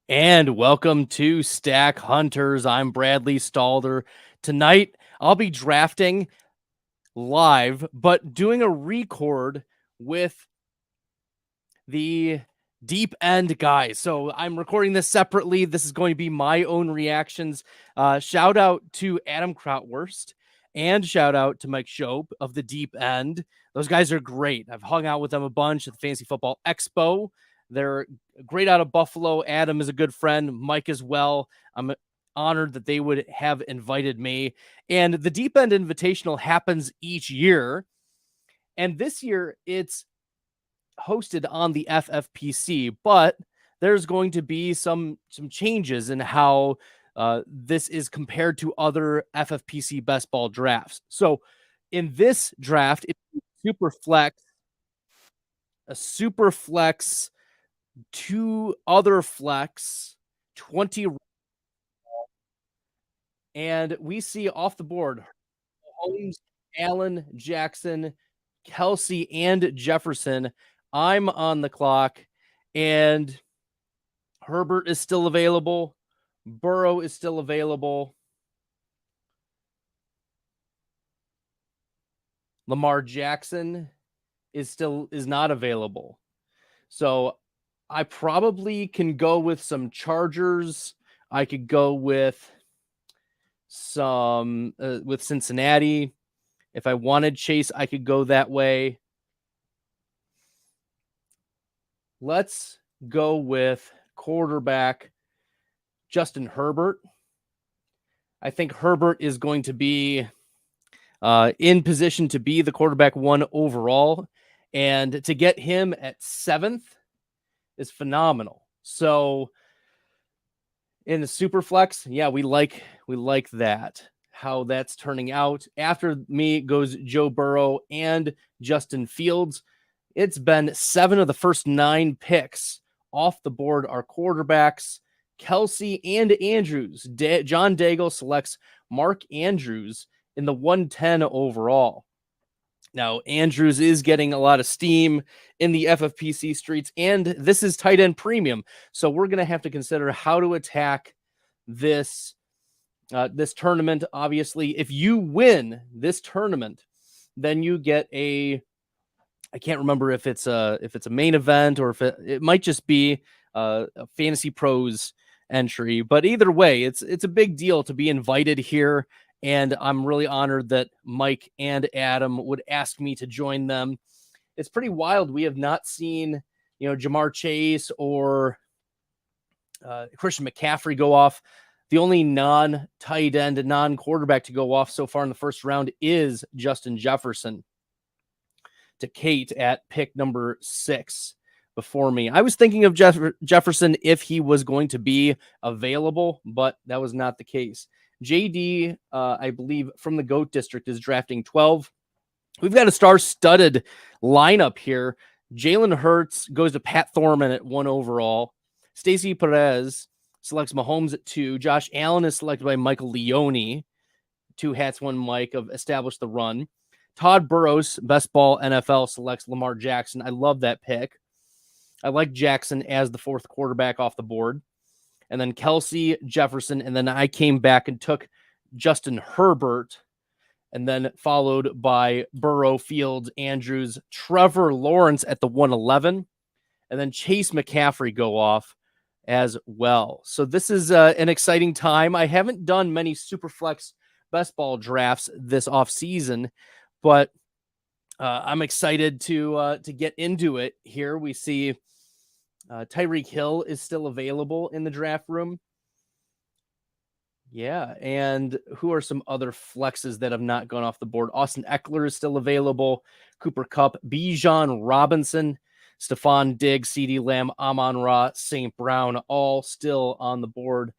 And welcome to Stack Hunters. I'm Bradley Stalder. Tonight, I'll be drafting live, but doing a record with the deep end guys. So I'm recording this separately. This is going to be my own reactions. Shout out to Adam Krautwurst and shout out to Mike Shope of the deep end. Those guys are great. I've hung out with them a bunch at the Fantasy Football Expo. They're great out of Buffalo. Adam is a good friend. Mike as well. I'm honored that they would have invited me. And the Deep End Invitational happens each year. And this year it's hosted on the FFPC, but there's going to be some changes in how this is compared to other FFPC best ball drafts. So in this draft, it's a super flex, two other flex, 20, and we see off the board Holmes, Allen, Jackson, Kelsey, and Jefferson. I'm on the clock, and Herbert is still available. Burrow is still available. Lamar Jackson is not available. So I probably can go with some Chargers. I could go with some with Cincinnati. If I wanted Chase, I could go that way. Let's go with quarterback Justin Herbert. I think Herbert is going to be in position to be the quarterback one overall. And to get him at 7th is phenomenal. So in the super flex, yeah, we like that, how that's turning out. After me goes Joe Burrow and Justin Fields. It's been 7 of the first 9 picks off the board are quarterbacks. Kelsey and Andrews. John Daigle selects Mark Andrews in the 110 overall. Now, Andrews is getting a lot of steam in the FFPC streets, and this is tight end premium. So we're going to have to consider how to attack this this tournament. Obviously, if you win this tournament, then you get I can't remember if it's a main event or if it might just be a Fantasy Pros entry. But either way, it's a big deal to be invited here. And I'm really honored that Mike and Adam would ask me to join them. It's pretty wild. We have not seen, Jamar Chase or Christian McCaffrey go off. The only non-tight end, non-quarterback to go off so far in the first round is Justin Jefferson to Kate at pick number 6 before me. I was thinking of Jefferson if he was going to be available, but that was not the case. JD, I believe, from the GOAT District is drafting 12. We've got a star-studded lineup here. Jalen Hurts goes to Pat Thorman at 1 overall. Stacey Perez selects Mahomes at 2. Josh Allen is selected by Michael Leone. 2 hats, 1 mic of Establish the Run. Todd Burrows, Best Ball NFL, selects Lamar Jackson. I love that pick. I like Jackson as the 4th quarterback off the board. And then Kelsey, Jefferson, and then I came back and took Justin Herbert, and then followed by Burrow, Fields, Andrews, Trevor Lawrence at the 111, and then Chase McCaffrey go off as well. So this is an exciting time. I haven't done many Superflex Best Ball drafts this offseason, but I'm excited to get into it here. We see Tyreek Hill is still available in the draft room. Yeah, and who are some other flexes that have not gone off the board? Austin Eckler is still available. Cooper Kupp, Bijan Robinson, Stephon Diggs, CeeDee Lamb, Amon-Ra, St. Brown, all still on the board.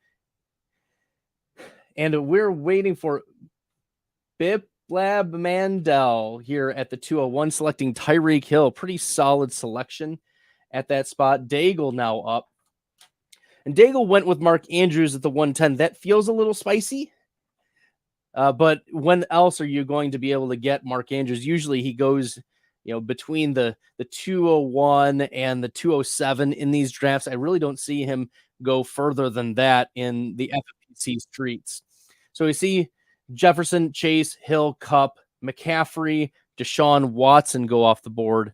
And we're waiting for Biplab Mandel here at the 201, selecting Tyreek Hill. Pretty solid selection at that spot. Daigle now up. And Daigle went with Mark Andrews at the 110. That feels a little spicy. But when else are you going to be able to get Mark Andrews? Usually he goes, between the 201 and the 207 in these drafts. I really don't see him go further than that in the FFPC streets. So we see Jefferson, Chase, Hill, Cup, McCaffrey, Deshaun Watson go off the board.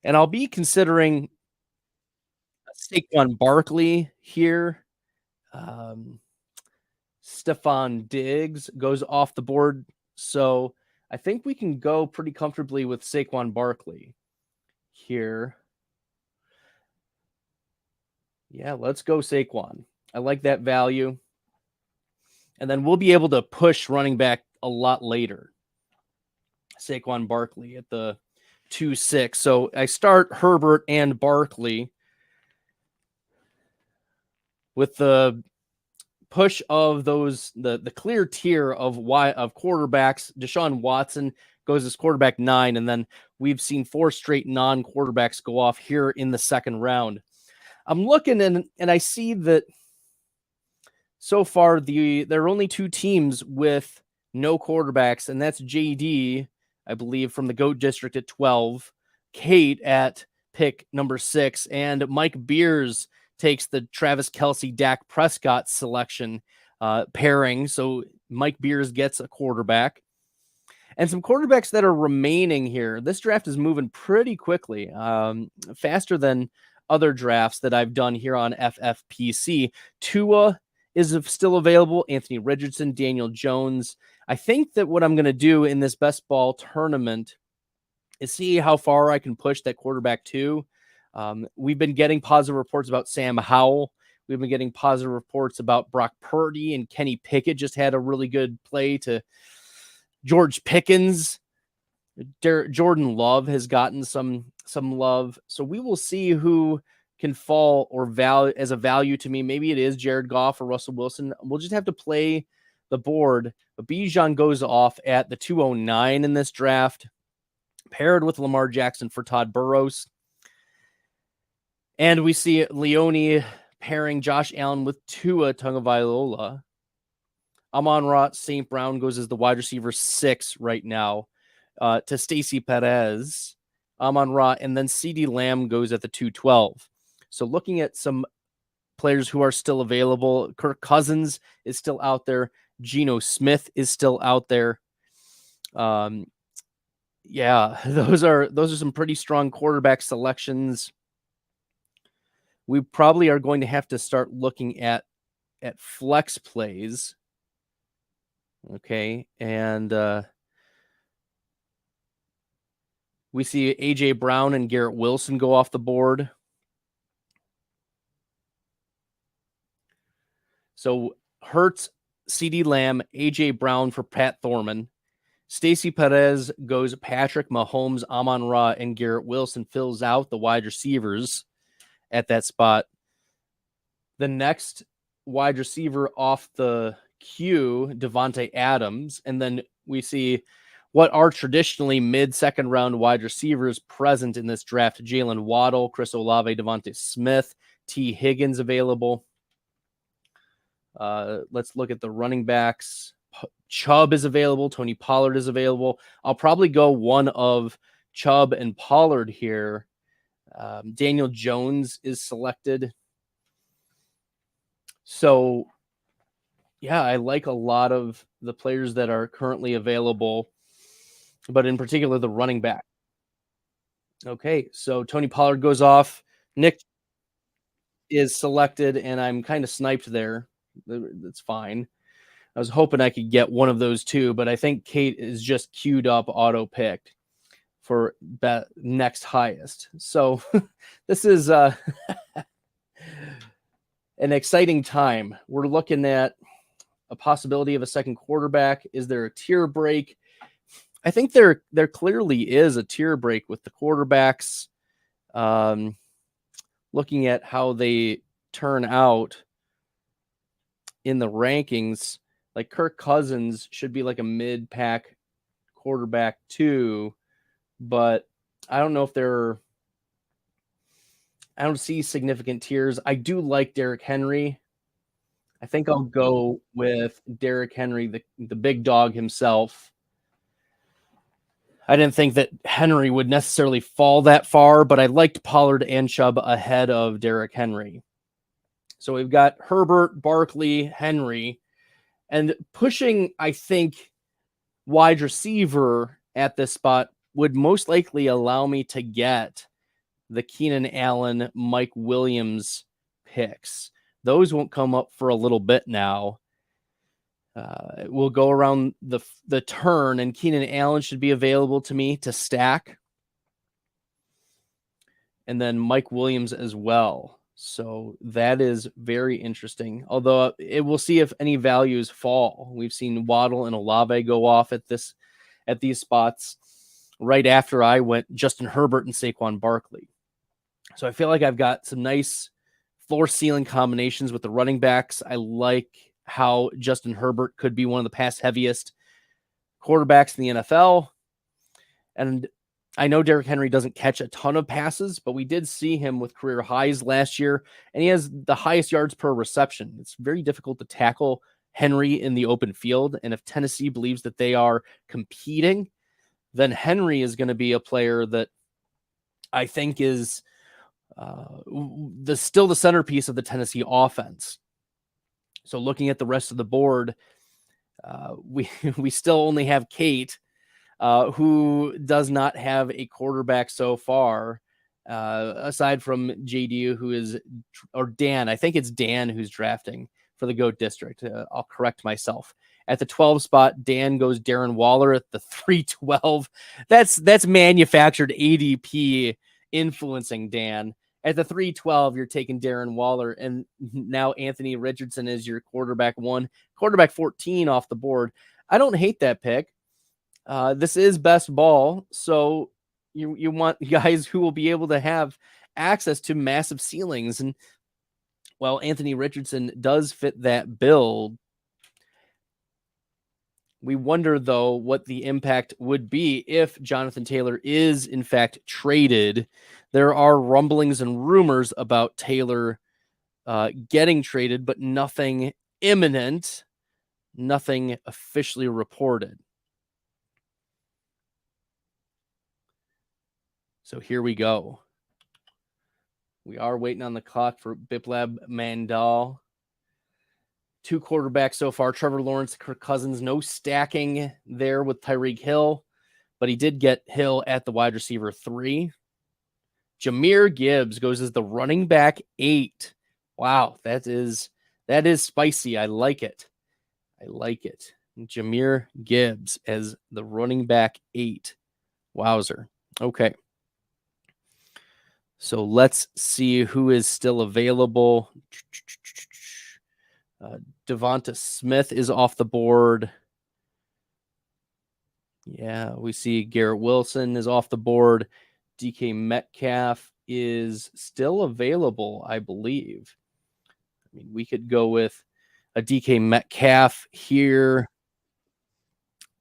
And I'll be considering Saquon Barkley here. Stephon Diggs goes off the board. So I think we can go pretty comfortably with Saquon Barkley here. Yeah, let's go Saquon. I like that value. And then we'll be able to push running back a lot later. Saquon Barkley at the 2-6. So I start Herbert and Barkley with the push of those the clear tier of quarterbacks. Deshaun Watson goes as quarterback 9, and then we've seen 4 straight non-quarterbacks go off here in the second round. I'm looking and I see that so far there are only 2 teams with no quarterbacks, and that's JD, I believe, from the GOAT District at 12, Kate at pick number 6, and Mike Beers takes the Travis Kelce, Dak Prescott selection pairing. So Mike Beers gets a quarterback. And some quarterbacks that are remaining here. This draft is moving pretty quickly, faster than other drafts that I've done here on FFPC. Tua is still available. Anthony Richardson, Daniel Jones. I think that what I'm going to do in this best ball tournament is see how far I can push that quarterback to. We've been getting positive reports about Sam Howell. We've been getting positive reports about Brock Purdy, and Kenny Pickett just had a really good play to George Pickens. Jordan Love has gotten some love. So we will see who can fall or value as a value to me. Maybe it is Jared Goff or Russell Wilson. We'll just have to play the board. But Bijan goes off at the 209 in this draft, paired with Lamar Jackson for Todd Burrows. And we see Leone pairing Josh Allen with Tua Tagovailoa. Amon-Ra St. Brown goes as the wide receiver 6 right now to Stacey Perez. Amon-Ra, and then CeeDee Lamb goes at the 212. So looking at some players who are still available, Kirk Cousins is still out there. Geno Smith is still out there. Yeah, those are some pretty strong quarterback selections. We probably are going to have to start looking at flex plays. Okay, and we see A.J. Brown and Garrett Wilson go off the board. So Hurts, CeeDee Lamb, A.J. Brown for Pat Thorman. Stacey Perez goes Patrick Mahomes, Amon-Ra, and Garrett Wilson fills out the wide receivers at that spot. The next wide receiver off the queue, Devontae Adams. And then we see what are traditionally mid-second round wide receivers present in this draft. Jalen Waddle, Chris Olave, Devontae Smith, T. Higgins available. Let's look at the running backs. Chubb is available. Tony Pollard is available. I'll probably go one of Chubb and Pollard here. Daniel Jones is selected. So, yeah, I like a lot of the players that are currently available, but in particular, the running back. Okay, so Tony Pollard goes off. Nick is selected, and I'm kind of sniped there. That's fine. I was hoping I could get one of those two, but I think Kate is just queued up, auto-picked for next highest. So this is an exciting time. We're looking at a possibility of a second quarterback. Is there a tier break? I think there clearly is a tier break with the quarterbacks. Looking at how they turn out in the rankings, like Kirk Cousins should be like a mid-pack quarterback too, but I don't know if I don't see significant tiers. I do like Derrick Henry. I think I'll go with Derrick Henry, the big dog himself. I didn't think that Henry would necessarily fall that far, but I liked Pollard and Chubb ahead of Derrick Henry. So we've got Herbert, Barkley, Henry, and pushing, I think, wide receiver at this spot would most likely allow me to get the Keenan Allen, Mike Williams picks. Those won't come up for a little bit now. We'll go around the turn, and Keenan Allen should be available to me to stack. And then Mike Williams as well. So that is very interesting. Although we'll see if any values fall. We've seen Waddle and Olave go off at these spots right after I went Justin Herbert and Saquon Barkley. So I feel like I've got some nice floor ceiling combinations with the running backs. I like how Justin Herbert could be one of the pass heaviest quarterbacks in the NFL. And I know Derrick Henry doesn't catch a ton of passes, but we did see him with career highs last year, and he has the highest yards per reception. It's very difficult to tackle Henry in the open field, and if Tennessee believes that they are competing, then Henry is going to be a player that I think is still the centerpiece of the Tennessee offense. So looking at the rest of the board, we still only have Kate, who does not have a quarterback so far, aside from JD, or Dan. I think it's Dan who's drafting for the GOAT District. I'll correct myself. At the 12 spot, Dan goes Darren Waller. At the 312, that's manufactured ADP influencing Dan. At the 312, you're taking Darren Waller, and now Anthony Richardson is your quarterback 1, quarterback 14 off the board. I don't hate that pick. This is best ball, so you want guys who will be able to have access to massive ceilings. And while Anthony Richardson does fit that build, we wonder, though, what the impact would be if Jonathan Taylor is, in fact, traded. There are rumblings and rumors about Taylor getting traded, but nothing imminent, nothing officially reported. So here we go. We are waiting on the clock for Biplab Mandal. 2 quarterbacks so far, Trevor Lawrence, Kirk Cousins. No stacking there with Tyreek Hill, but he did get Hill at the wide receiver 3. Jahmyr Gibbs goes as the running back 8. Wow, that is spicy. I like it. Jahmyr Gibbs as the running back 8. Wowzer. Okay. So let's see who is still available. Devonta Smith is off the board. Yeah, we see Garrett Wilson is off the board. DK Metcalf is still available, I believe. I mean, we could go with a DK Metcalf here.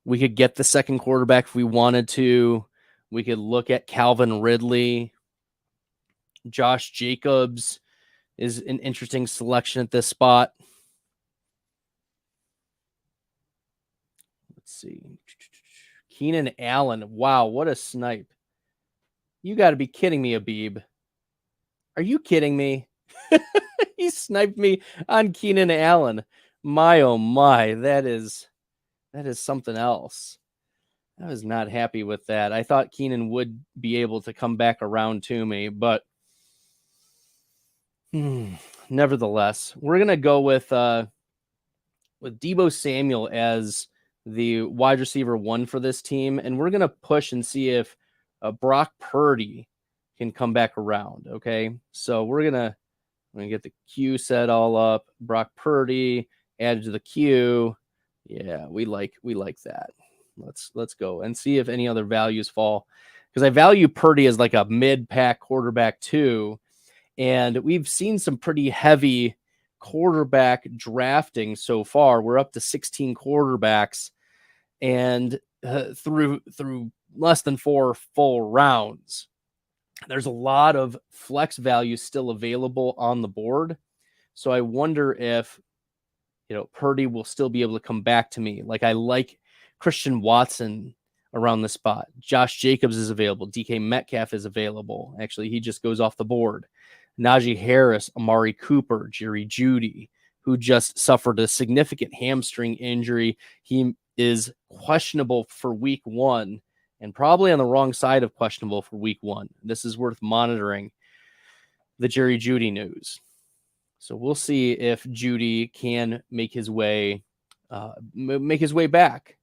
We could get the second quarterback if we wanted to. We could look at Calvin Ridley. Josh Jacobs is an interesting selection at this spot. Let's see. Keenan Allen. Wow, what a snipe. You got to be kidding me, Abib. Are you kidding me? He sniped me on Keenan Allen. My, oh my, that is something else. I was not happy with that. I thought Keenan would be able to come back around to me, but nevertheless, we're going to go with Deebo Samuel as the wide receiver 1 for this team, and we're going to push and see if Brock Purdy can come back around. Okay, so we're gonna get the queue set all up. Brock Purdy added to the queue. Yeah, we like that. Let's go and see if any other values fall, because I value Purdy as like a mid-pack quarterback too, and we've seen some pretty heavy quarterback drafting so far. We're up to 16 quarterbacks, and through less than 4 full rounds. There's a lot of flex value still available on the board. So I wonder if, Purdy will still be able to come back to me. Like, I like Christian Watson around the spot. Josh Jacobs is available. DK Metcalf is available. Actually, he just goes off the board. Najee Harris, Amari Cooper, Jerry Jeudy, who just suffered a significant hamstring injury. He is questionable for week 1 and probably on the wrong side of questionable for week 1. This is worth monitoring, the Jerry Jeudy news. So we'll see if Jeudy can make his way back.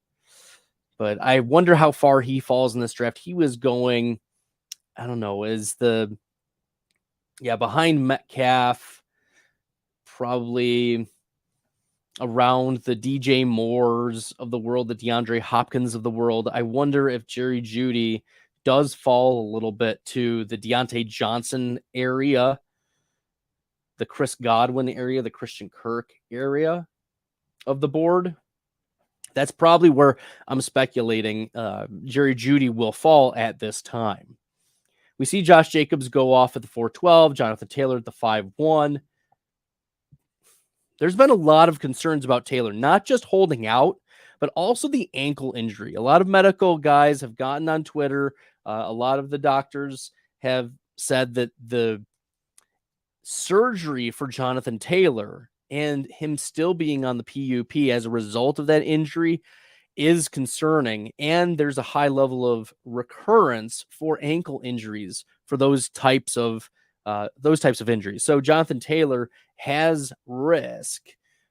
But I wonder how far he falls in this draft. He was going, I don't know, behind Metcalf, probably around the DJ Moores of the world, the DeAndre Hopkins of the world. I wonder if Jerry Jeudy does fall a little bit to the Deontay Johnson area, the Chris Godwin area, the Christian Kirk area of the board. That's probably where I'm speculating Jerry Jeudy will fall at this time. We see Josh Jacobs go off at the 412, Jonathan Taylor at the 5-1. There's been a lot of concerns about Taylor, not just holding out, but also the ankle injury. A lot of medical guys have gotten on Twitter. A lot of the doctors have said that the surgery for Jonathan Taylor and him still being on the PUP as a result of that injury is concerning. And there's a high level of recurrence for ankle injuries for those types of injuries. So Jonathan Taylor has risk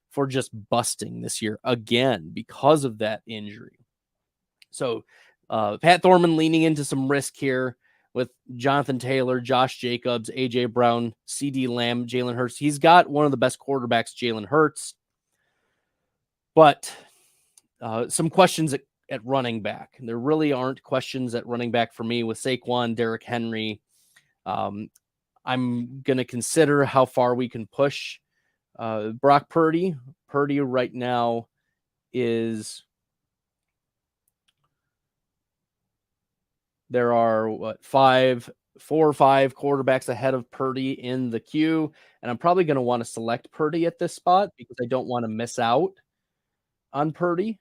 for just busting this year again because of that injury. So Pat Thorman leaning into some risk here with Jonathan Taylor, Josh Jacobs, A.J. Brown, C.D. Lamb, Jalen Hurts. He's got one of the best quarterbacks, Jalen Hurts. But some questions at running back. There really aren't questions at running back for me with Saquon, Derrick Henry. I'm going to consider how far we can push Brock Purdy. Purdy right now is... There are 4 or 5 quarterbacks ahead of Purdy in the queue, and I'm probably going to want to select Purdy at this spot because I don't want to miss out on Purdy.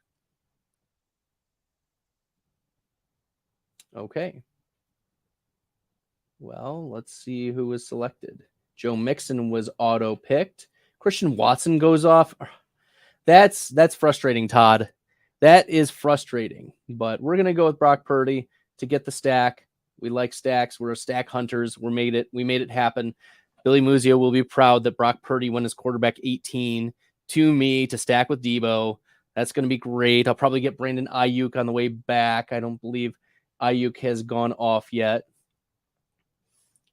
Okay. Well, let's see who was selected. Joe Mixon was auto-picked. Christian Watson goes off. That's frustrating, Todd. That is frustrating, but we're going to go with Brock Purdy to get the stack. We like stacks. We're stack hunters. We made it happen. Billy Muzio will be proud that Brock Purdy went as quarterback 18 to me to stack with Debo. That's going to be great. I'll probably get Brandon Ayuk on the way back. I don't believe Ayuk has gone off yet.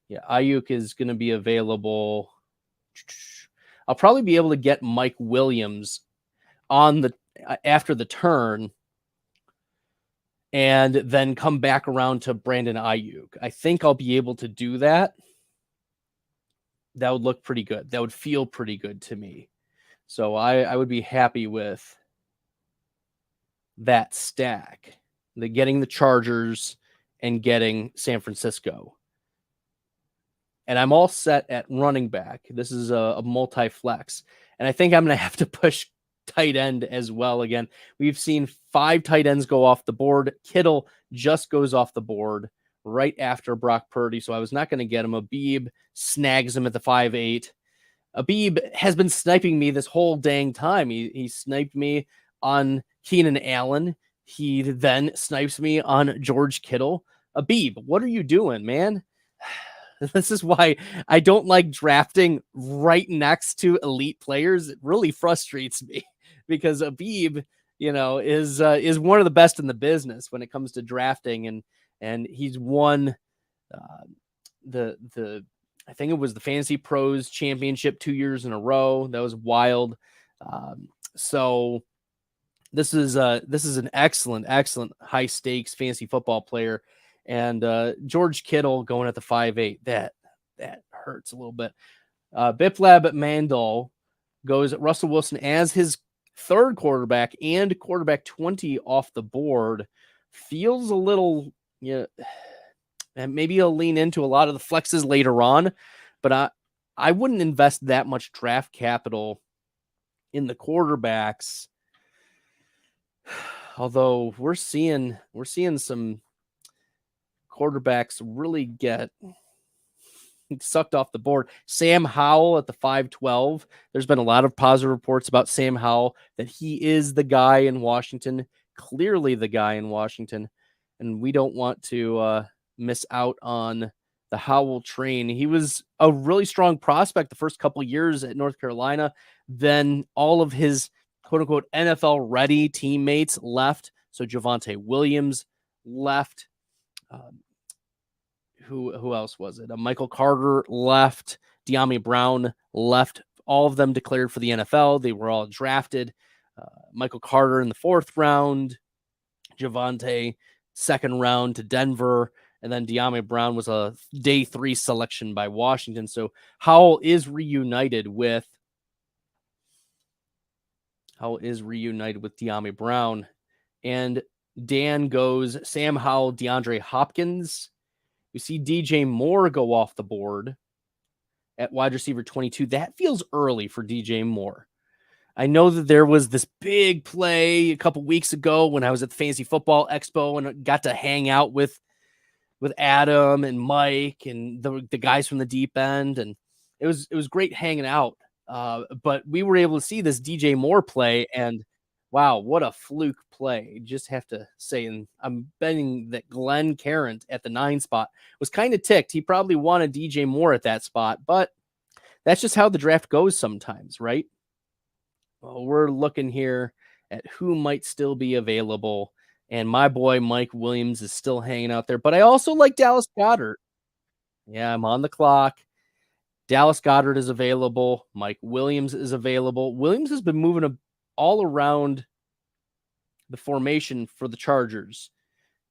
Yeah, Ayuk is going to be available. I'll probably be able to get Mike Williams on the after the turn and then come back around to Brandon Ayuk. I think I'll be able to do that. That would look pretty good. That would feel pretty good to me. So I would be happy with that stack. Getting the Chargers and getting San Francisco. And I'm all set at running back. This is a multi-flex. And I think I'm going to have to push tight end as well again. We've seen 5 tight ends go off the board. Kittle just goes off the board right after Brock Purdy, so I was not going to get him. Abib snags him at the 5-8. Abib has been sniping me this whole dang time. He sniped me on Keenan Allen. He then snipes me on George Kittle. Abib, what are you doing, man? This is why I don't like drafting right next to elite players. It really frustrates me because Abib, is one of the best in the business when it comes to drafting, and he's won the I think it was the Fantasy Pros Championship 2 years in a row. That was wild. So this is an excellent high stakes fantasy football player. And George Kittle going at the 5-8, that hurts a little bit. Biplab Mandel goes Russell Wilson as his third quarterback and quarterback 20 off the board. Feels a little, and maybe he'll lean into a lot of the flexes later on, but I wouldn't invest that much draft capital in the quarterbacks. Although we're seeing some quarterbacks really get sucked off the board. Sam Howell at the 512. There's been a lot of positive reports about Sam Howell, that he is the guy in Washington, clearly the guy in Washington. And we don't want to miss out on the Howell train. He was a really strong prospect the first couple years at North Carolina. Then all of his quote unquote NFL ready teammates left. So Javonte Williams left. Who else was it? Michael Carter left. De'Ami Brown left. All of them declared for the NFL. They were all drafted. Michael Carter in the 4th round. Javonte, 2nd round to Denver. And then De'Ami Brown was a day 3 selection by Washington. So Howell is reunited with De'Ami Brown. And Dan goes Sam Howell, DeAndre Hopkins. We see DJ Moore go off the board at wide receiver 22. That feels early for DJ Moore. I know that there was this big play a couple weeks ago when I was at the Fantasy Football Expo and got to hang out with Adam and Mike and the guys from the deep end. And it was great hanging out. But we were able to see this DJ Moore play, and wow, what a fluke play. Just have to say, and I'm betting that Glenn Carrant at the 9 spot was kind of ticked. He probably wanted DJ Moore at that spot, but that's just how the draft goes sometimes, right? Well, we're looking here at who might still be available, and my boy Mike Williams is still hanging out there, but I also like Dallas Goedert. Yeah, I'm on the clock. Dallas Goedert is available. Mike Williams is available. Williams has been moving all around the formation for the Chargers,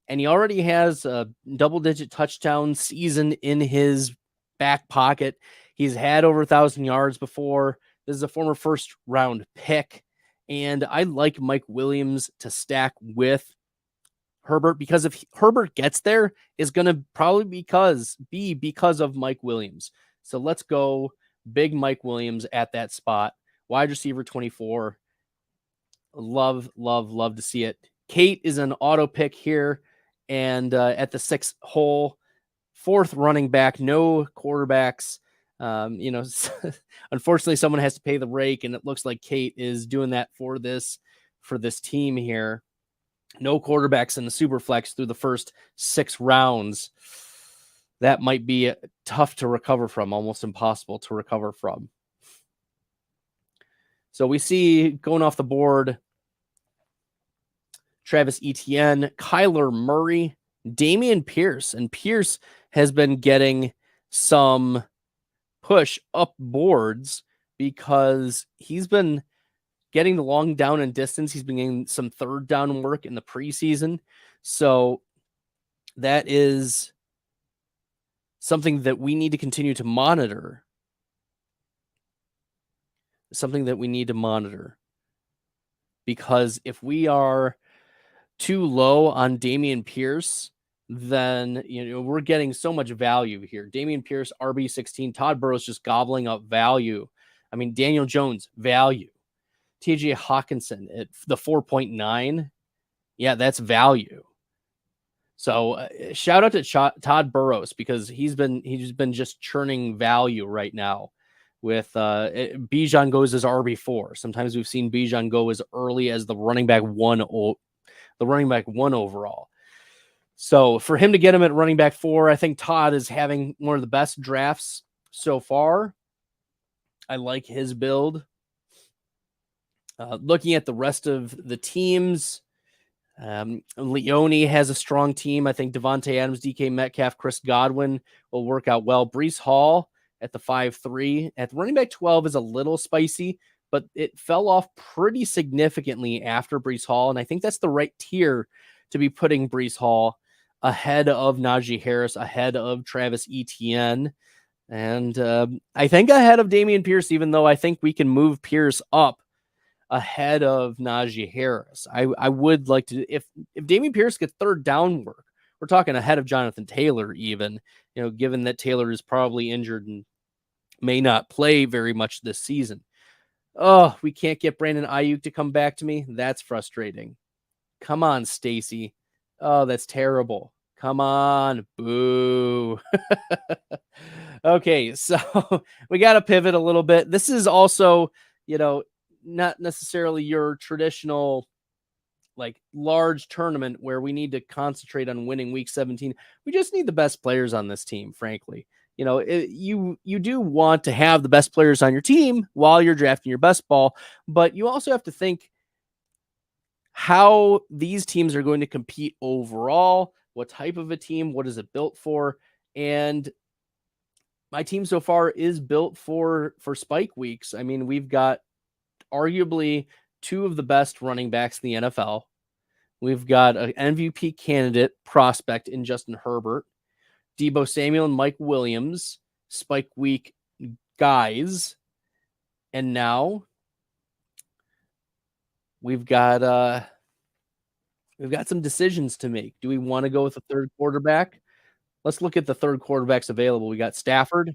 and he already has a double-digit touchdown season in his back pocket. He's had over 1,000 yards before. This is a former 1st-round pick, and I like Mike Williams to stack with Herbert, because if Herbert gets there, is going to probably be because of Mike Williams. So let's go big Mike Williams at that spot. Wide receiver 24. Love to see it. Kate is an auto pick here. And at the 6th hole, 4th running back, no quarterbacks. Unfortunately, someone has to pay the rake, and it looks like Kate is doing that for this team here. No quarterbacks in the super flex through the first 6 rounds. That might be tough to recover from, almost impossible to recover from. So we see going off the board, Travis Etienne, Kyler Murray, Dameon Pierce. And Pierce has been getting some push up boards because he's been getting the long down and distance. He's been getting some 3rd down work in the preseason. So that is something that we need to continue to monitor. Because if we are too low on Dameon Pierce, then we're getting so much value here. Dameon Pierce, RB16, Todd Burrow's just gobbling up value. I mean, Daniel Jones, value. TJ Hawkinson at the 4.9. Yeah, that's value. So shout out to Todd Burrows, because he's been just churning value right now. With Bijan goes as RB4. Sometimes we've seen Bijan go as early as the running back 1 overall. So for him to get him at running back 4, I think Todd is having one of the best drafts so far. I like his build. Looking at the rest of the teams, Leone has a strong team. I think Devontae Adams, DK Metcalf, Chris Godwin will work out well. Breece Hall at the 5-3. At the running back 12 is a little spicy, but it fell off pretty significantly after Breece Hall, and I think that's the right tier to be putting Breece Hall ahead of Najee Harris, ahead of Travis Etienne, and I think ahead of Dameon Pierce, even though I think we can move Pierce up ahead of Najee Harris. I would like to, if Dameon Pierce gets 3rd down work, we're talking ahead of Jonathan Taylor even, given that Taylor is probably injured and may not play very much this season. Oh, we can't get Brandon Ayuk to come back to me. That's frustrating. Come on, Stacy. Oh, that's terrible. Come on. Boo. Okay, so we got to pivot a little bit. This is also, not necessarily your traditional like large tournament where we need to concentrate on winning week 17. We just need the best players on this team, frankly. You do want to have the best players on your team while you're drafting your best ball, but you also have to think how these teams are going to compete overall, what type of a team, what is it built for? And my team so far is built for spike weeks. I mean, we've got arguably two of the best running backs in the NFL. We've got an MVP candidate prospect in Justin Herbert, Deebo Samuel and Mike Williams, spike week guys. And now we've got some decisions to make. Do we want to go with a third quarterback? Let's look at the third quarterbacks available. We got Stafford.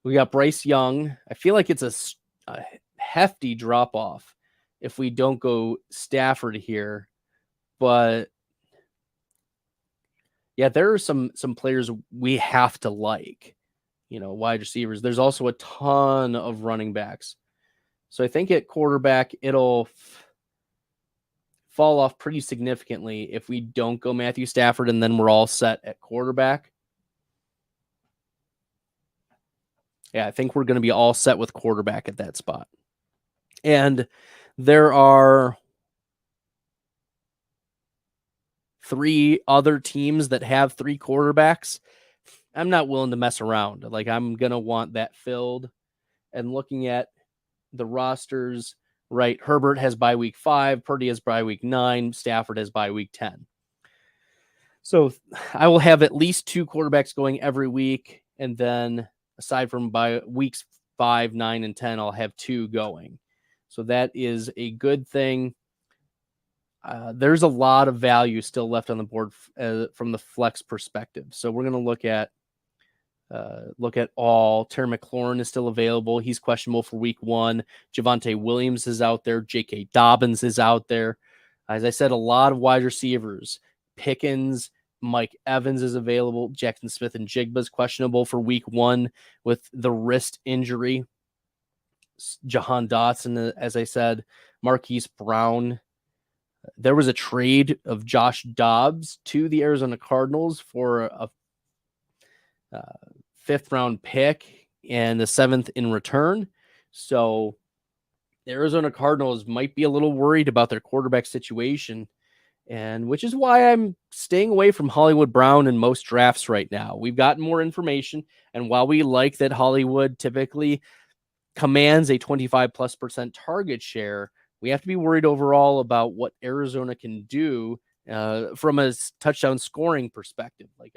We got Bryce Young. I feel like it's a hefty drop off if we don't go Stafford here. But yeah, there are some players we have to like, wide receivers. There's also a ton of running backs. So I think at quarterback, it'll fall off pretty significantly if we don't go Matthew Stafford and then we're all set at quarterback. Yeah, I think we're going to be all set with quarterback at that spot. And there are 3 other teams that have 3 quarterbacks. I'm not willing to mess around. Like, I'm going to want that filled. And looking at the rosters, right, Herbert has bye week 5, Purdy has bye week 9, Stafford has bye week 10. So I will have at least 2 quarterbacks going every week. And then aside from by weeks 5, 9, and 10, I'll have 2 going. So that is a good thing. There's a lot of value still left on the board from the flex perspective. So we're going to look at all. Terry McLaurin is still available. He's questionable for week 1. Javonte Williams is out there. J.K. Dobbins is out there. As I said, a lot of wide receivers. Pickens, Mike Evans is available. Jackson Smith and Jigba is questionable for week 1 with the wrist injury. Jahan Dotson, as I said, Marquise Brown. There was a trade of Josh Dobbs to the Arizona Cardinals for a 5th round pick and the 7th in return. So the Arizona Cardinals might be a little worried about their quarterback situation, and which is why I'm staying away from Hollywood Brown in most drafts right now. We've gotten more information, and while we like that Hollywood typically commands a 25+% target share, we have to be worried overall about what Arizona can do from a touchdown scoring perspective. Like,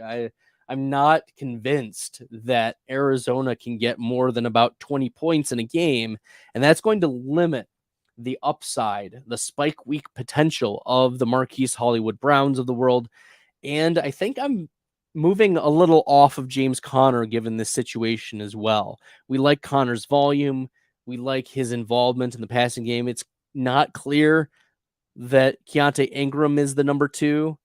I'm not convinced that Arizona can get more than about 20 points in a game, and that's going to limit the upside, the spike week potential of the Marquise Hollywood Browns of the world. And I think I'm moving a little off of James Conner given this situation as well. We like Conner's volume. We like his involvement in the passing game. It's not clear that Keontae Ingram is the number 2.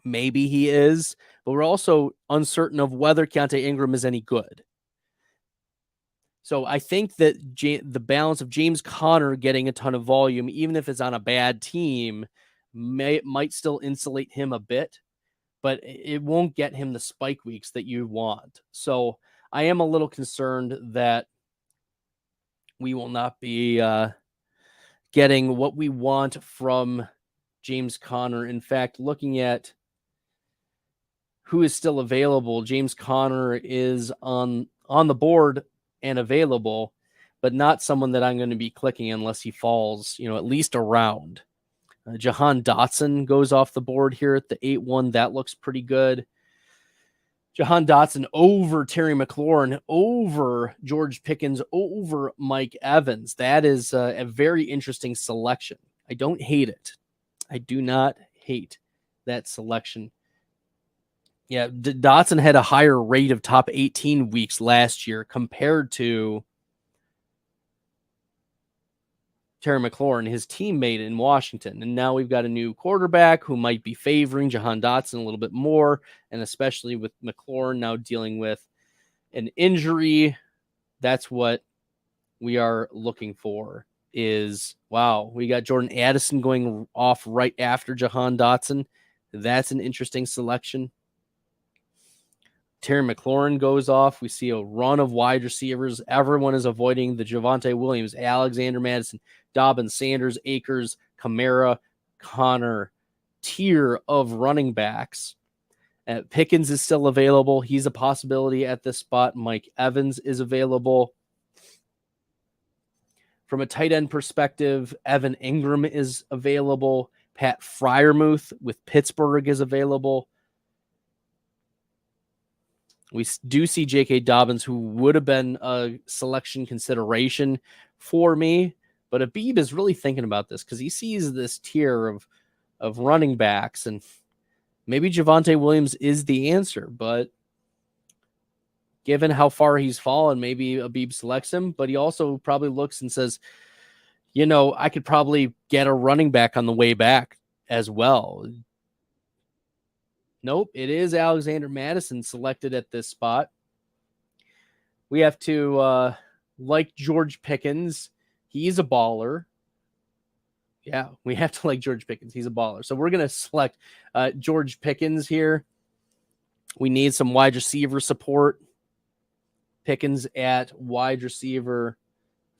Maybe he is, but we're also uncertain of whether Keontae Ingram is any good. So I think that the balance of James Conner getting a ton of volume, even if it's on a bad team, might still insulate him a bit, but it won't get him the spike weeks that you want. So I am a little concerned that we will not be getting what we want from James Conner. In fact, looking at who is still available, James Conner is on the board and available, but not someone that I'm going to be clicking unless he falls, at least a round. Jahan Dotson goes off the board here at the 8-1. That looks pretty good. Jahan Dotson over Terry McLaurin, over George Pickens, over Mike Evans. That is a very interesting selection. I don't hate it. I do not hate that selection. Yeah, Dotson had a higher rate of top 18 weeks last year compared to Terry McLaurin, his teammate in Washington. And now we've got a new quarterback who might be favoring Jahan Dotson a little bit more, and especially with McLaurin now dealing with an injury. That's what we are looking for. Is wow, we got Jordan Addison going off right after Jahan Dotson. That's an interesting selection. Terry McLaurin goes off. We see a run of wide receivers. Everyone is avoiding the Javonte Williams, Alexander Madison, Dobbins, Sanders, Akers, Kamara, Connor tier of running backs. Pickens is still available. He's a possibility at this spot. Mike Evans is available. From a tight end perspective, Evan Ingram is available. Pat Freiermuth with Pittsburgh is available. We do see J.K. Dobbins, who would have been a selection consideration for me. But Abib is really thinking about this because he sees this tier of running backs, and maybe Javonte Williams is the answer. But given how far he's fallen, maybe Abib selects him. But he also probably looks and says, I could probably get a running back on the way back as well. Nope, it is Alexander Madison selected at this spot. We have to like George Pickens. He's a baller. Yeah, we have to like George Pickens. He's a baller. So we're going to select George Pickens here. We need some wide receiver support. Pickens at wide receiver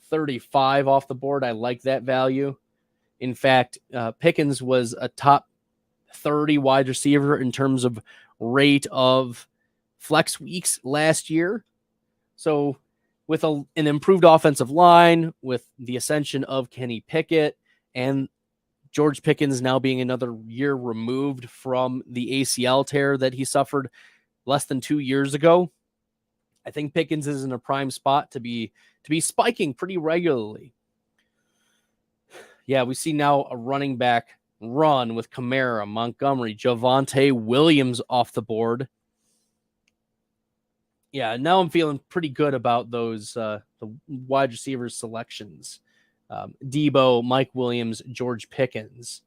35 off the board. I like that value. In fact, Pickens was a top 30 wide receiver in terms of rate of flex weeks last year. So with an improved offensive line, with the ascension of Kenny Pickett, and George Pickens now being another year removed from the ACL tear that he suffered less than 2 years ago, I think Pickens is in a prime spot to be spiking pretty regularly. Yeah, we see now a running back run with Kamara, Montgomery, Javonte Williams off the board. Yeah, now I'm feeling pretty good about those the wide receivers selections. Debo, Mike Williams, George Pickens.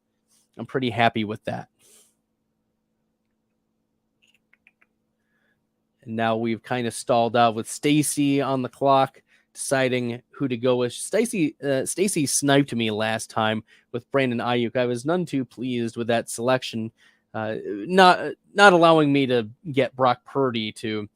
I'm pretty happy with that. And now we've kind of stalled out with Stacy on the clock, deciding who to go with. Stacy sniped me last time with Brandon Ayuk. I was none too pleased with that selection, not allowing me to get Brock Purdy to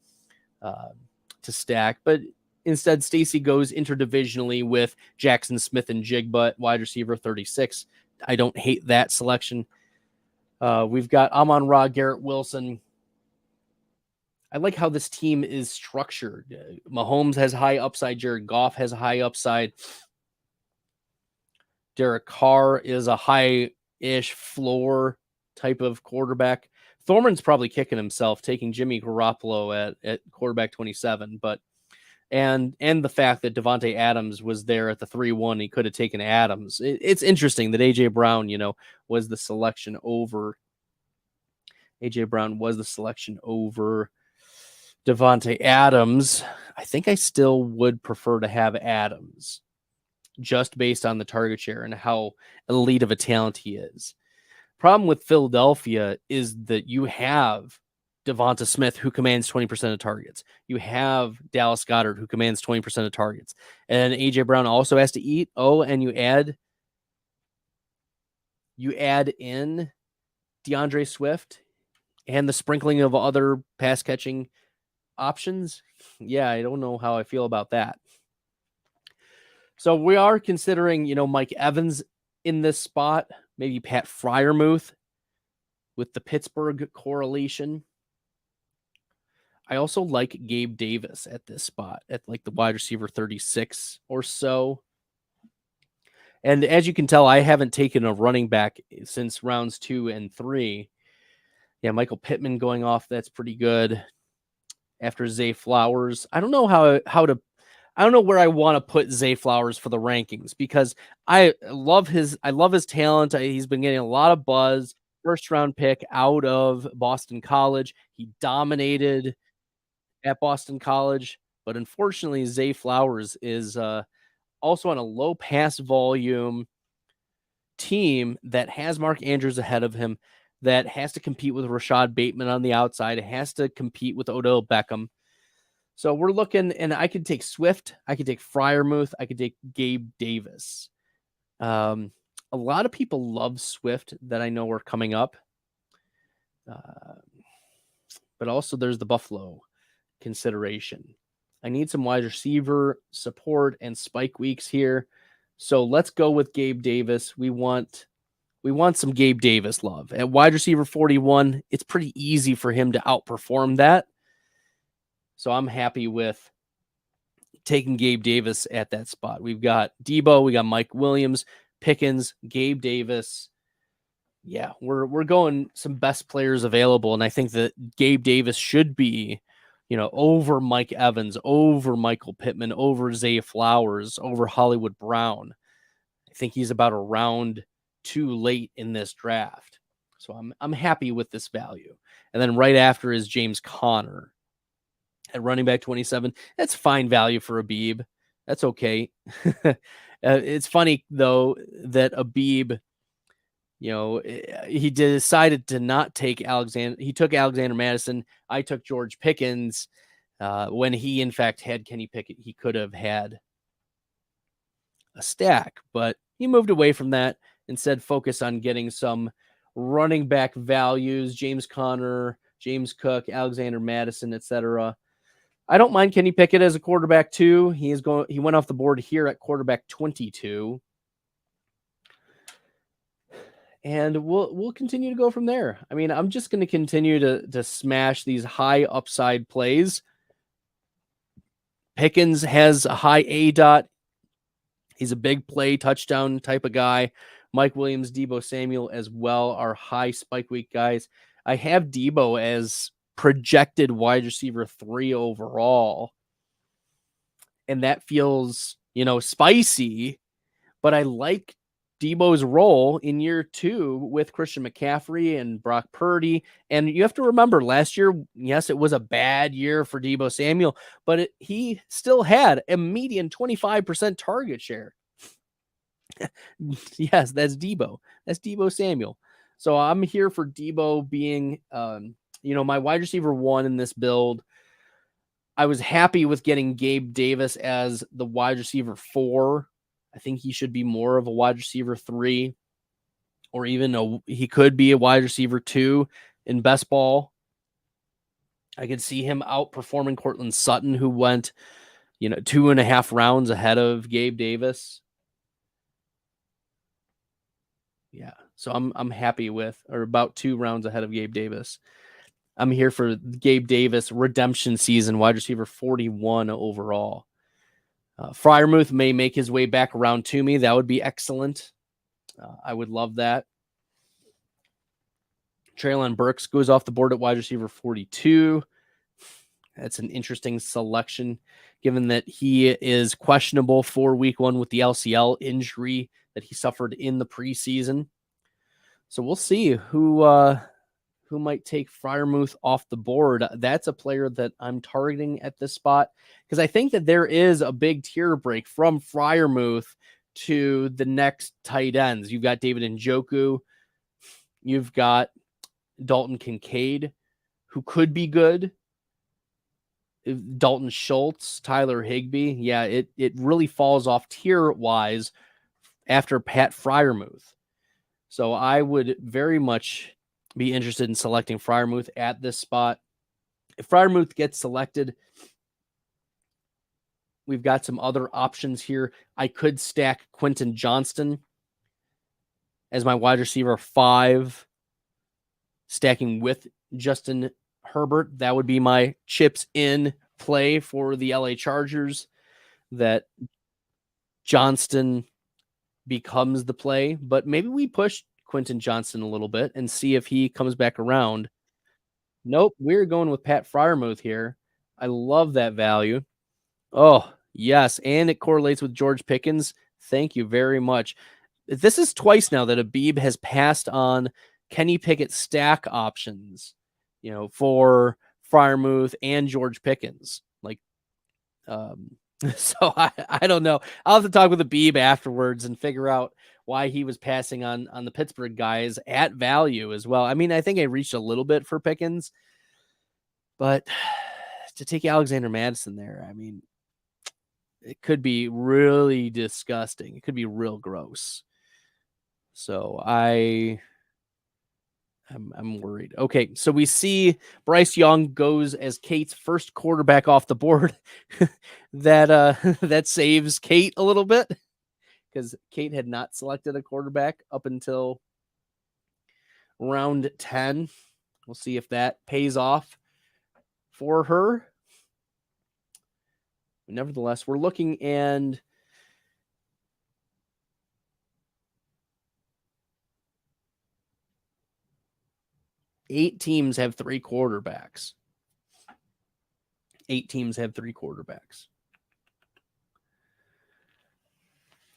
stack, but instead Stacy goes interdivisionally with Jackson Smith and Jigba, wide receiver 36. I don't hate that selection. We've got Amon-Ra, Garrett Wilson. I like how this team is structured. Mahomes has high upside. Jared Goff has a high upside. Derek Carr is a high-ish floor type of quarterback. Thorman's probably kicking himself taking Jimmy Garoppolo at quarterback 27, but and the fact that Devontae Adams was there at the 3-1, he could have taken Adams. It's interesting that A.J. Brown, was the selection over. A.J. Brown was the selection over Devontae Adams. I think I still would prefer to have Adams just based on the target share and how elite of a talent he is. Problem with Philadelphia is that you have Devonta Smith, who commands 20% of targets. You have Dallas Goedert, who commands 20% of targets. And A.J. Brown also has to eat. Oh, and you add in DeAndre Swift and the sprinkling of other pass-catching options. Yeah, I don't know how I feel about that. So we are considering, Mike Evans in this spot, maybe Pat Freiermuth with the Pittsburgh correlation. I also like Gabe Davis at this spot at like the wide receiver 36 or so. And as you can tell, I haven't taken a running back since rounds 2 and 3. Yeah, Michael Pittman going off. That's pretty good. After Zay Flowers, I don't know I don't know where I want to put Zay Flowers for the rankings because I love his talent. He's been getting a lot of buzz. First round pick out of Boston College. He dominated at Boston College, but unfortunately Zay Flowers is also on a low pass volume team that has Mark Andrews ahead of him, that has to compete with Rashad Bateman on the outside. It has to compete with Odell Beckham. So we're looking, and I could take Swift, I could take Freiermuth, I could take Gabe Davis. A lot of people love Swift that I know are coming up. But also there's the Buffalo consideration. I need some wide receiver support and spike weeks here. So let's go with Gabe Davis. We want some Gabe Davis love. At wide receiver 41, it's pretty easy for him to outperform that. So I'm happy with taking Gabe Davis at that spot. We've got Debo, we got Mike Williams, Pickens, Gabe Davis. Yeah, we're going some best players available, and I think that Gabe Davis should be, over Mike Evans, over Michael Pittman, over Zay Flowers, over Hollywood Brown. I think he's about a round too late in this draft. So I'm happy with this value. And then right after is James Conner at running back 27. That's fine value for Abib. That's okay. It's funny, though, that Abib, he decided to not take Alexander. He took Alexander Madison. I took George Pickens when he, in fact, had Kenny Pickett. He could have had a stack, but he moved away from that. Instead, focus on getting some running back values, James Conner, James Cook, Alexander Madison, etc. I don't mind Kenny Pickett as a quarterback too. He went off the board here at quarterback 22. And we'll continue to go from there. I mean, I'm just going to continue to smash these high upside plays. Pickens has a high ADOT. He's a big play touchdown type of guy. Mike Williams, Debo Samuel as well are high spike week guys. I have Debo as projected wide receiver 3 overall. And that feels, spicy, but I like Debo's role in year 2 with Christian McCaffrey and Brock Purdy. And you have to remember last year, yes, it was a bad year for Debo Samuel, but he still had a median 25% target share. Yes, that's Debo. That's Debo Samuel. So I'm here for Debo being, my wide receiver 1 in this build. I was happy with getting Gabe Davis as the wide receiver 4. I think he should be more of a wide receiver 3, or even he could be a wide receiver 2 in best ball. I could see him outperforming Cortland Sutton, who went, 2.5 rounds ahead of Gabe Davis. Yeah. So I'm happy with, or about 2 rounds ahead of Gabe Davis. I'm here for Gabe Davis redemption season, wide receiver 41 overall. Freiermuth may make his way back around to me. That would be excellent. I would love that. Treylon Burks goes off the board at wide receiver 42. That's an interesting selection, given that he is questionable for week 1 with the LCL injury that he suffered in the preseason. So we'll see who might take Freiermuth off the board. That's a player that I'm targeting at this spot, because I think that there is a big tier break from Freiermuth to the next tight ends. You've got David Njoku. You've got Dalton Kincaid, who could be good. Dalton Schultz, Tyler Higbee. Yeah, it really falls off tier-wise after Pat Freiermuth. So I would very much be interested in selecting Freiermuth at this spot. If Freiermuth gets selected, we've got some other options here. I could stack Quentin Johnston as my wide receiver 5, stacking with Justin Herbert. That would be my chips in play for the LA Chargers, that Johnston becomes the play. But maybe we push Quentin Johnston a little bit and see if he comes back around. Nope, we're going with Pat Freiermuth here. I love that value. Oh, yes, and it correlates with George Pickens. Thank you very much. This is twice now that Abib has passed on Kenny Pickett stack options, for Freiermuth and George Pickens. Like, So I don't know. I'll have to talk with the Beeb afterwards and figure out why he was passing on the Pittsburgh guys at value as well. I mean, I think I reached a little bit for Pickens, but to take Alexander Madison there, I mean, it could be really disgusting. It could be real gross. So I'm worried. Okay, so we see Bryce Young goes as Kate's first quarterback off the board. that that saves Kate a little bit because Kate had not selected a quarterback up until round 10. We'll see if that pays off for her. Nevertheless, we're looking, and 8 teams have 3 quarterbacks. 8 teams have 3 quarterbacks.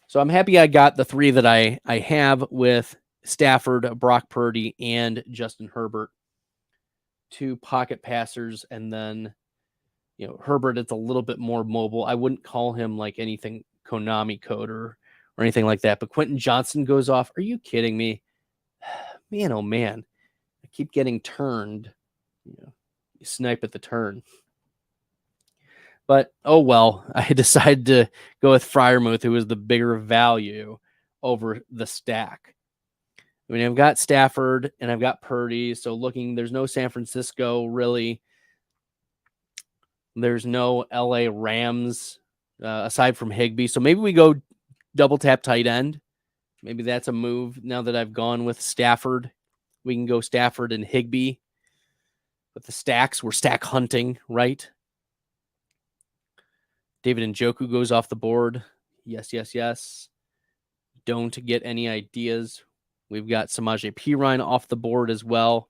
So I'm happy I got the 3 that I have with Stafford, Brock Purdy, and Justin Herbert. 2 pocket passers, and then Herbert, it's a little bit more mobile. I wouldn't call him like anything Konami coder or anything like that, but Quentin Johnson goes off. Are you kidding me? Man, oh man. I keep getting turned. You snipe at the turn. But oh well, I decided to go with Fryermuth, who was the bigger value over the stack. I mean, I've got Stafford and I've got Purdy. So there's no San Francisco really. There's no LA Rams aside from Higbee. So maybe we go double tap tight end. Maybe that's a move now that I've gone with Stafford. We can go Stafford and Higbee. But the stacks, we're stack hunting, right? David Njoku goes off the board. Yes, yes, yes. Don't get any ideas. We've got Samaje Perine off the board as well.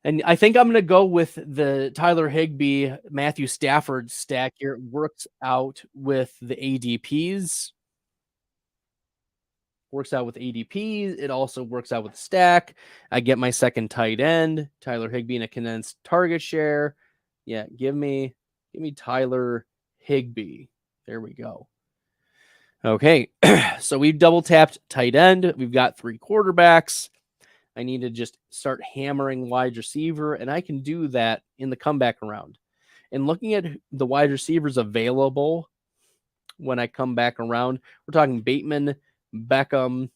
And I think I'm going to go with the Tyler Higbee, Matthew Stafford stack here. It works out with the ADPs. Works out with ADPs. It also works out with the stack. I get my second tight end, Tyler Higbee, in a condensed target share. Yeah, give me Tyler Higbee. There we go. Okay, so we've double tapped tight end. We've got 3 quarterbacks. I need to just start hammering wide receiver, and I can do that in the comeback round. And looking at the wide receivers available when I come back around, we're talking Bateman, Beckham,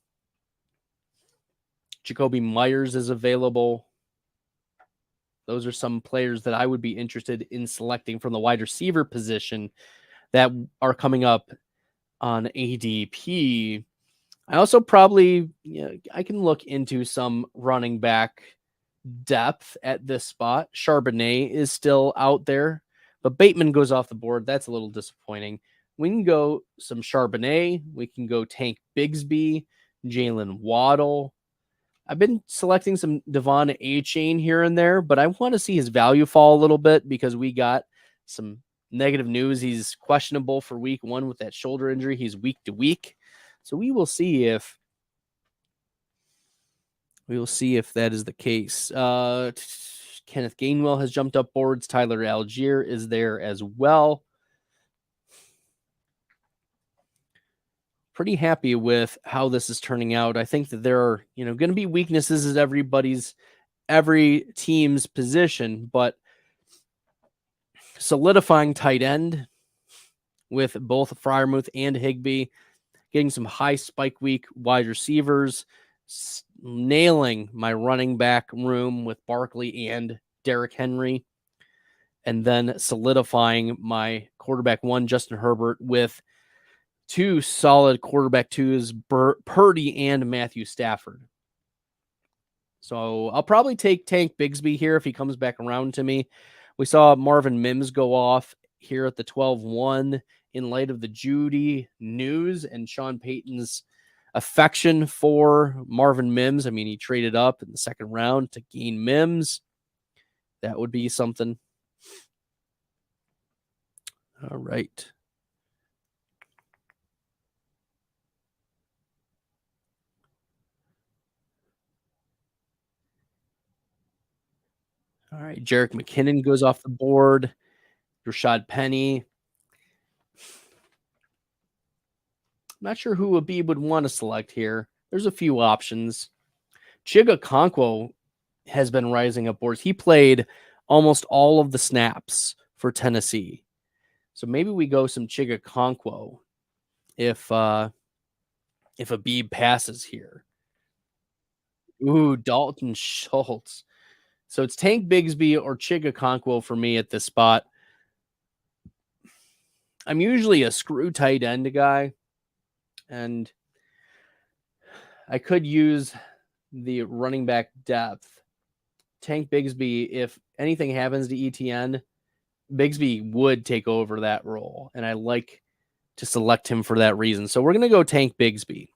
Jacoby Myers is available. Those are some players that I would be interested in selecting from the wide receiver position that are coming up on ADP. I also probably, I can look into some running back depth at this spot. Charbonnet is still out there, but Bateman goes off the board. That's a little disappointing. We can go some Charbonnet. We can go Tank Bigsby, Jalen Waddle. I've been selecting some Devon A-Chain here and there, but I want to see his value fall a little bit because we got some negative news. He's questionable for week 1 with that shoulder injury. He's week to week. So we will see if that is the case. Kenneth Gainwell has jumped up boards. Tyler Algier is there as well. Pretty happy with how this is turning out. I think that there are, going to be weaknesses at every team's position, but solidifying tight end with both Fryermuth and Higbee, getting some high spike week wide receivers, nailing my running back room with Barkley and Derrick Henry, and then solidifying my quarterback 1, Justin Herbert, with 2 solid quarterback 2s, Purdy and Matthew Stafford. So I'll probably take Tank Bigsby here if he comes back around to me. We saw Marvin Mims go off here at the 12-1 in light of the Judy news and Sean Payton's affection for Marvin Mims. I mean, he traded up in the second round to gain Mims. That would be something. All right. All right. Jerick McKinnon goes off the board. Rashad Penny. not sure who Abib would want to select here. There's a few options. Chiga Conquo has been rising up boards. He played almost all of the snaps for Tennessee. So maybe we go some Chiga Conquo if Abib passes here. Ooh, Dalton Schultz. So it's Tank Bigsby or Chiga Conquo for me at this spot. I'm usually a screw tight end guy, and I could use the running back depth. Tank Bigsby, if anything happens to ETN, Bigsby would take over that role, and I like to select him for that reason. So we're going to go Tank Bigsby.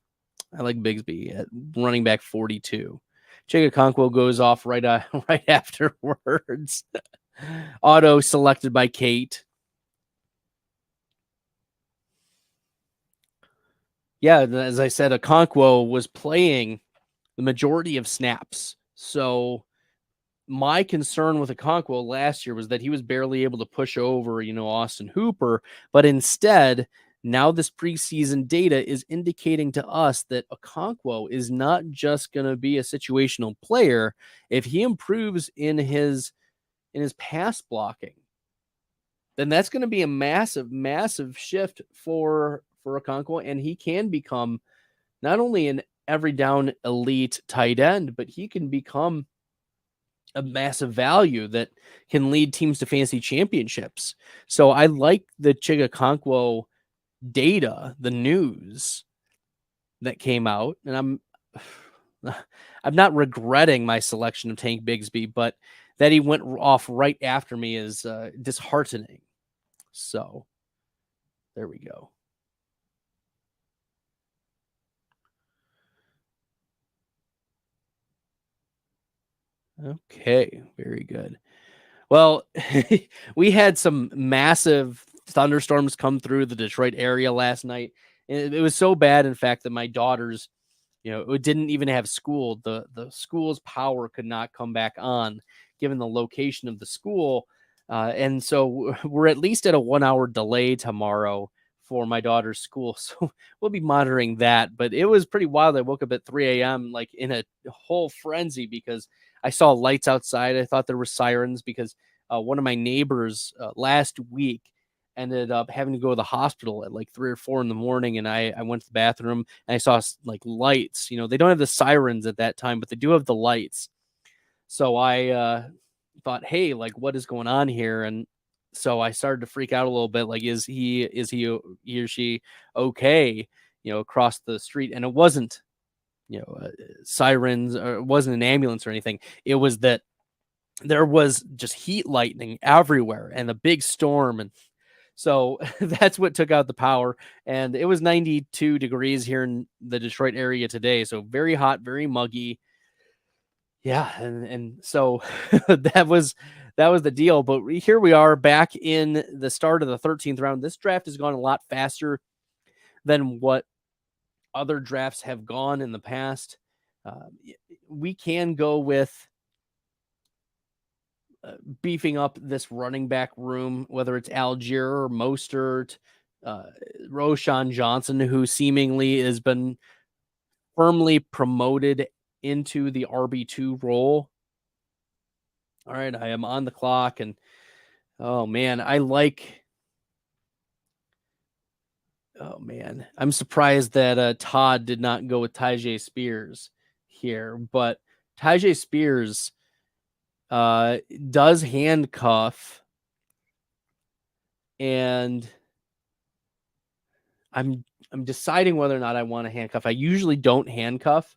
I like Bigsby at running back 42. Chiga Conquo goes off right afterwards. Auto selected by Kate. Yeah, as I said, Okonkwo was playing the majority of snaps. So my concern with Okonkwo last year was that he was barely able to push over, Austin Hooper. But instead, now this preseason data is indicating to us that Okonkwo is not just going to be a situational player. If he improves in his pass blocking, then that's going to be a massive, massive shift for Okonkwo, and he can become not only an every down elite tight end, but he can become a massive value that can lead teams to fantasy championships. So I like the Chiga Conquo data, the news that came out, and I'm not regretting my selection of Tank Bigsby, but that he went off right after me is disheartening. So there we go. Okay, very good. Well, we had some massive thunderstorms come through the Detroit area last night. It was so bad, in fact, that my daughters, it didn't even have school. The school's power could not come back on, given the location of the school. And so we're at least at a 1 hour delay tomorrow for my daughter's school. So we'll be monitoring that. But it was pretty wild. I woke up at 3 a.m. like in a whole frenzy because I saw lights outside. I thought there were sirens because one of my neighbors last week ended up having to go to the hospital at like 3 or 4 in the morning. And I went to the bathroom and I saw like lights. They don't have the sirens at that time, but they do have the lights. So I thought, hey, like, what is going on here? And so I started to freak out a little bit. Like, is he or she okay? Across the street, and it wasn't, sirens, or it wasn't an ambulance or anything. It was that there was just heat lightning everywhere and a big storm, and so that's what took out the power. And it was 92 degrees here in the Detroit area today, so very hot, very muggy. Yeah, and so that was the deal. But here we are back in the start of the 13th round. This draft has gone a lot faster than what other drafts have gone in the past. We can go with beefing up this running back room, whether it's Algier or Mostert, Roshan Johnson, who seemingly has been firmly promoted into the RB2 role. All right, I am on the clock, and oh man, I'm surprised that Todd did not go with Tyjae Spears here, but Tyjae Spears does handcuff, and I'm deciding whether or not I want to handcuff. I usually don't handcuff,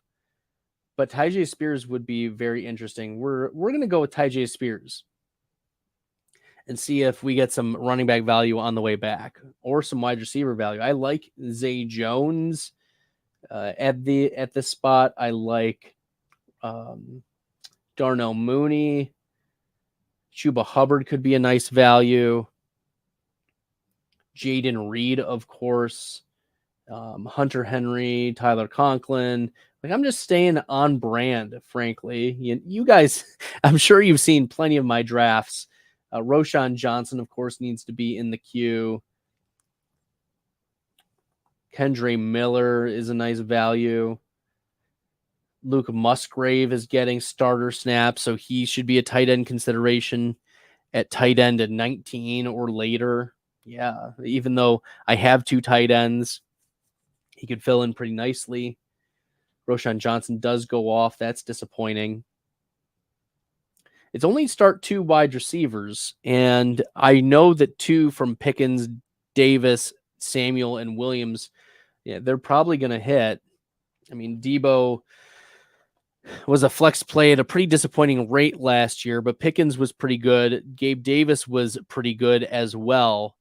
but Tyjae Spears would be very interesting. We're going to go with Tyjae Spears and see if we get some running back value on the way back or some wide receiver value. I like Zay Jones at this spot. I like Darnell Mooney. Chuba Hubbard could be a nice value. Jaden Reed, of course. Hunter Henry, Tyler Conklin. Like, I'm just staying on brand, frankly. You guys, I'm sure you've seen plenty of my drafts. Roshan Johnson, of course, needs to be in the queue. Kendre Miller is a nice value. Luke Musgrave is getting starter snaps, so he should be a tight end consideration at tight end at 19 or later. Yeah, even though I have 2 tight ends, he could fill in pretty nicely. Roshan Johnson does go off. That's disappointing. It's only start 2 wide receivers, and I know that 2 from Pickens, Davis, Samuel, and Williams, yeah, they're probably going to hit. I mean, Debo was a flex play at a pretty disappointing rate last year, but Pickens was pretty good. Gabe Davis was pretty good as well,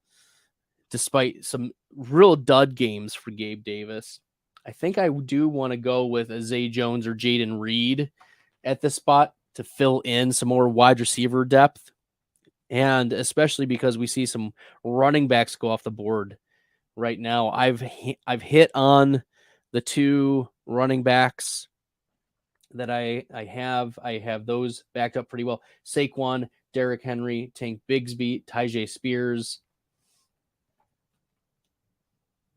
despite some real dud games for Gabe Davis. I think I do want to go with a Zay Jones or Jaden Reed at this spot to fill in some more wide receiver depth. And especially because we see some running backs go off the board right now. I've hit on the 2 running backs that I have. I have those backed up pretty well. Saquon, Derrick Henry, Tank Bigsby, Tyjae Spears.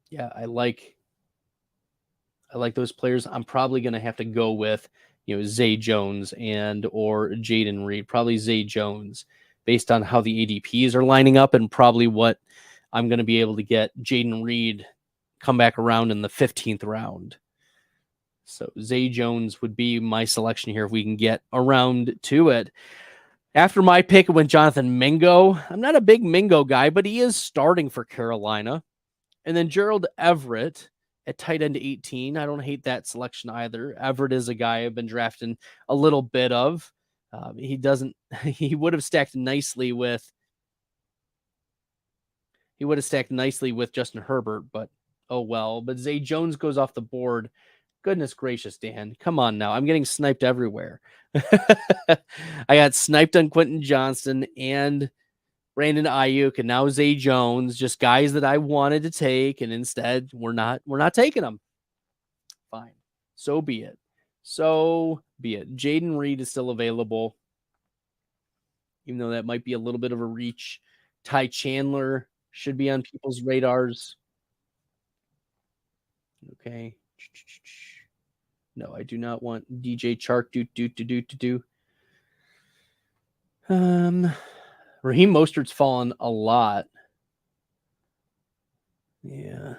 Yeah, I like those players. I'm probably going to have to go with, Zay Jones and or Jaden Reed. Probably Zay Jones based on how the ADPs are lining up and probably what I'm going to be able to get Jaden Reed come back around in the 15th round. So Zay Jones would be my selection here if we can get around to it. After my pick went Jonathan Mingo. I'm not a big Mingo guy, but he is starting for Carolina. And then Gerald Everett at tight end 18. I don't hate that selection either. Everett is a guy I've been drafting a little bit of. He would have stacked nicely with Justin Herbert, but oh well. But Zay Jones goes off the board. Goodness gracious, Dan. Come on now. I'm getting sniped everywhere. I got sniped on Quentin Johnston and Brandon Ayuk and now Zay Jones, just guys that I wanted to take, and instead we're not taking them. Fine. So be it. Jaden Reed is still available, even though that might be a little bit of a reach. Ty Chandler should be on people's radars. Okay. No, I do not want DJ Chark. Raheem Mostert's fallen a lot. Yeah.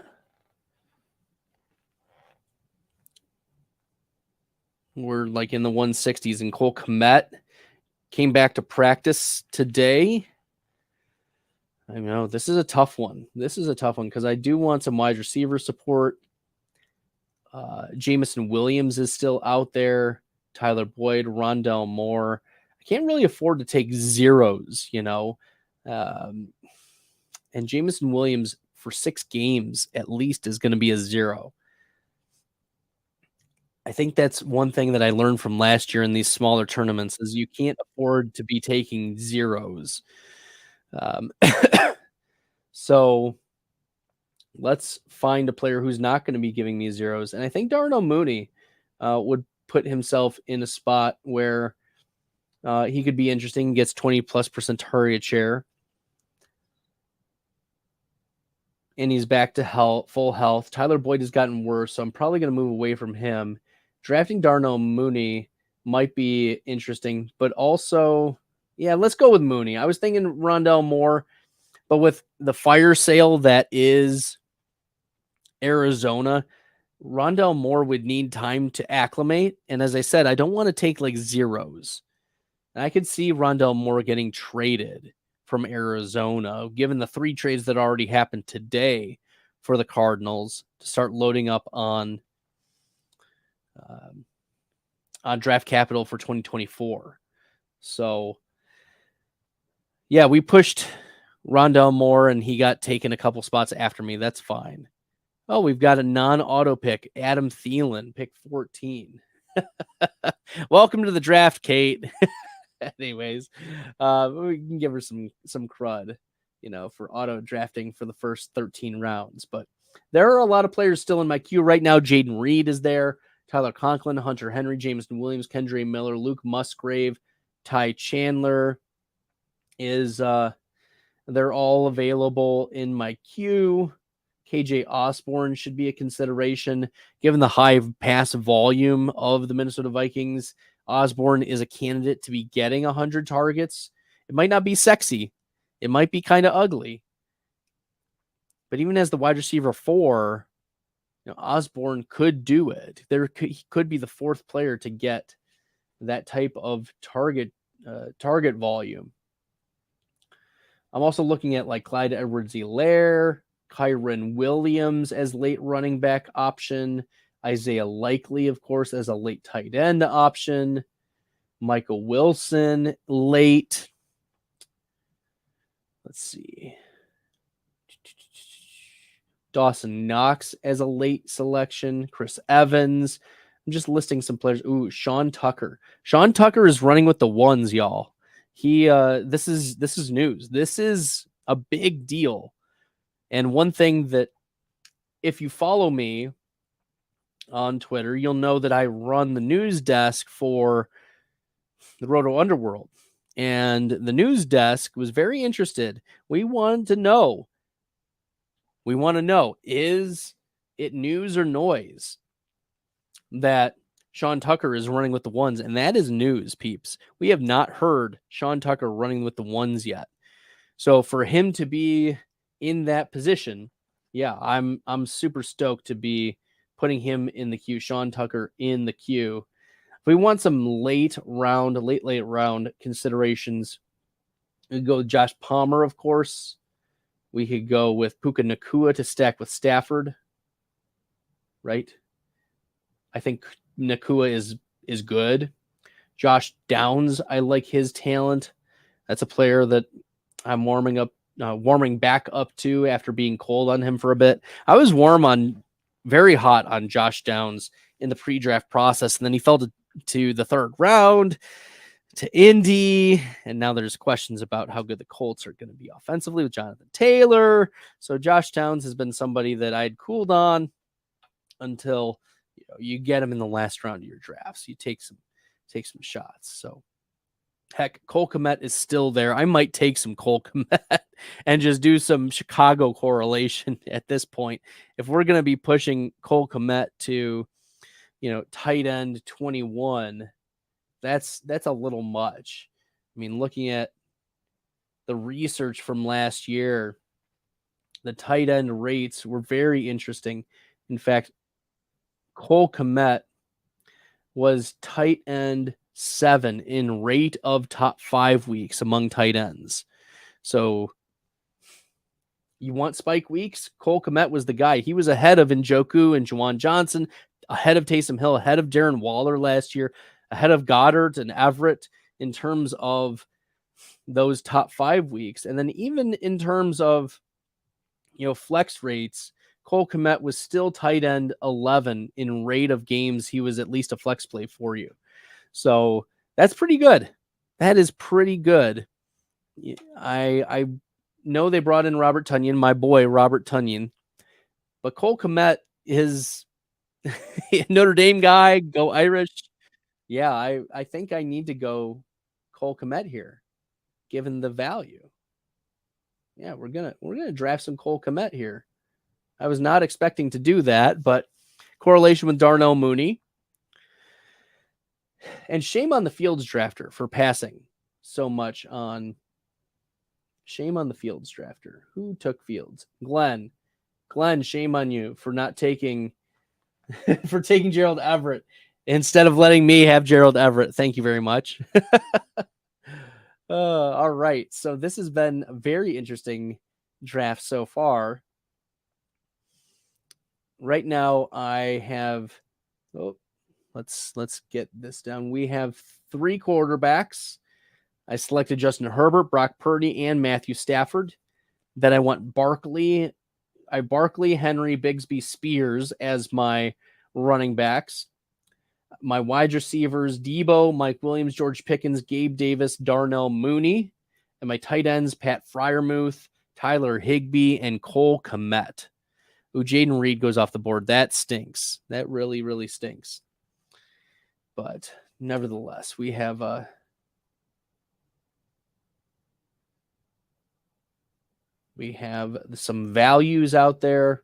We're like in the 160s, and Cole Kmet came back to practice today. I know this is a tough one. Because I do want some wide receiver support. Jameson Williams is still out there. Tyler Boyd, Rondell Moore. I can't really afford to take zeros, and Jameson Williams for 6 games at least is going to be a 0. I think that's one thing that I learned from last year in these smaller tournaments is you can't afford to be taking zeros. So let's find a player who's not going to be giving me zeros. And I think Darnell Mooney would put himself in a spot where he could be interesting, gets 20+% target share. And he's back to full health. Tyler Boyd has gotten worse, so I'm probably going to move away from him. Drafting Darnell Mooney might be interesting, but also, yeah, let's go with Mooney. I was thinking Rondell Moore, but with the fire sale that is Arizona, Rondell Moore would need time to acclimate. And as I said, I don't want to take like zeros. And I could see Rondell Moore getting traded from Arizona, given the 3 trades that already happened today for the Cardinals to start loading up on draft capital for 2024. So, yeah, we pushed Rondell Moore and he got taken a couple spots after me. That's fine. Oh, we've got a non-auto pick, Adam Thielen, pick 14. Welcome to the draft, Kate. Anyways, we can give her some crud, for auto drafting for the first 13 rounds. But there are a lot of players still in my queue right now. Jaden Reed is there. Tyler Conklin, Hunter Henry, Jameson Williams, Kendre Miller, Luke Musgrave, Ty Chandler is they're all available in my queue. KJ Osborne should be a consideration. Given the high pass volume of the Minnesota Vikings, Osborne is a candidate to be getting 100 targets. It might not be sexy. It might be kind of ugly. But even as the wide receiver 4, Osborne could do it. He could be the 4th player to get that type of target volume. I'm also looking at like Clyde Edwards-Helaire, Kyron Williams as late running back option, Isaiah Likely, of course, as a late tight end option, Michael Wilson late. Let's see. Dawson Knox as a late selection, Chris Evans. I'm just listing some players. Ooh, Sean Tucker. Sean Tucker is running with the ones, y'all. This is news. This is a big deal. And one thing that, if you follow me on Twitter, you'll know that I run the news desk for the Roto Underworld. And the news desk was very interested. We want to know, is it news or noise that Sean Tucker is running with the ones? And that is news, peeps. We have not heard Sean Tucker running with the ones yet. So for him to be in that position, yeah, I'm super stoked to be putting him in the queue, Sean Tucker in the queue. If we want some late round considerations, we could go with Josh Palmer, of course. We could go with Puka Nacua to stack with Stafford, right? I think Nacua is good. Josh Downs, I like his talent. That's a player that I'm warming back up to after being cold on him for a bit. I was very hot on Josh Downs in the pre-draft process, and then he fell to the 3rd round to Indy, and now there's questions about how good the Colts are going to be offensively with Jonathan Taylor. So Josh Downs has been somebody that I'd cooled on until you get him in the last round of your drafts. You take some shots. So heck, Cole Kmet is still there. I might take some Cole Kmet and just do some Chicago correlation at this point. If we're going to be pushing Cole Kmet to, tight end 21, that's a little much. I mean, looking at the research from last year, the tight end rates were very interesting. In fact, Cole Kmet was tight end 7 in rate of top 5 weeks among tight ends. So you want spike weeks? Cole Kmet was the guy. He was ahead of Njoku and Juwan Johnson, ahead of Taysom Hill, ahead of Darren Waller last year, ahead of Goddard and Everett in terms of those top 5 weeks. And then even in terms of, flex rates, Cole Kmet was still tight end 11 in rate of games he was at least a flex play for you. So that's pretty good. That is pretty good. I know they brought in Robert Tonyan, my boy Robert Tonyan, but Cole Kmet is Notre Dame guy, go Irish. Yeah, I think I need to go Cole Kmet here, given the value. Yeah, we're gonna draft some Cole Kmet here. I was not expecting to do that, but correlation with Darnell Mooney. And shame on the Fields drafter for passing so much on. Shame on the Fields drafter. Who took Fields? Glenn, shame on you for not taking Gerald Everett instead of letting me have Gerald Everett. Thank you very much. All right. So this has been a very interesting draft so far. Right now I have let's get this down. We have 3 quarterbacks. I selected Justin Herbert, Brock Purdy, and Matthew Stafford. Then I want Barkley, Henry, Bigsby, Spears as my running backs. My wide receivers, Debo, Mike Williams, George Pickens, Gabe Davis, Darnell Mooney. And my tight ends, Pat Freiermuth, Tyler Higbee, and Cole Kmet. Ooh, Jaden Reed goes off the board. That stinks. That really, really stinks. But nevertheless, we have some values out there.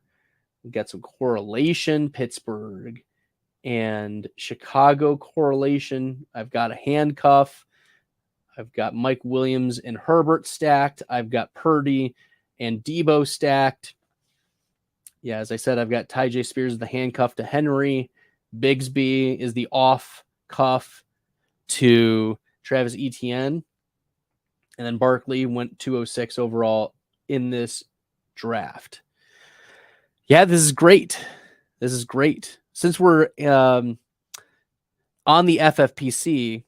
We've got some correlation, Pittsburgh and Chicago correlation. I've got a handcuff. I've got Mike Williams and Herbert stacked. I've got Purdy and Debo stacked. Yeah, as I said, I've got Ty J. Spears, the handcuff to Henry. Bigsby is the off cuff to Travis Etienne. And then Barkley went 206 overall in this draft. Yeah, this is great. This is great. Since we're on the FFPC,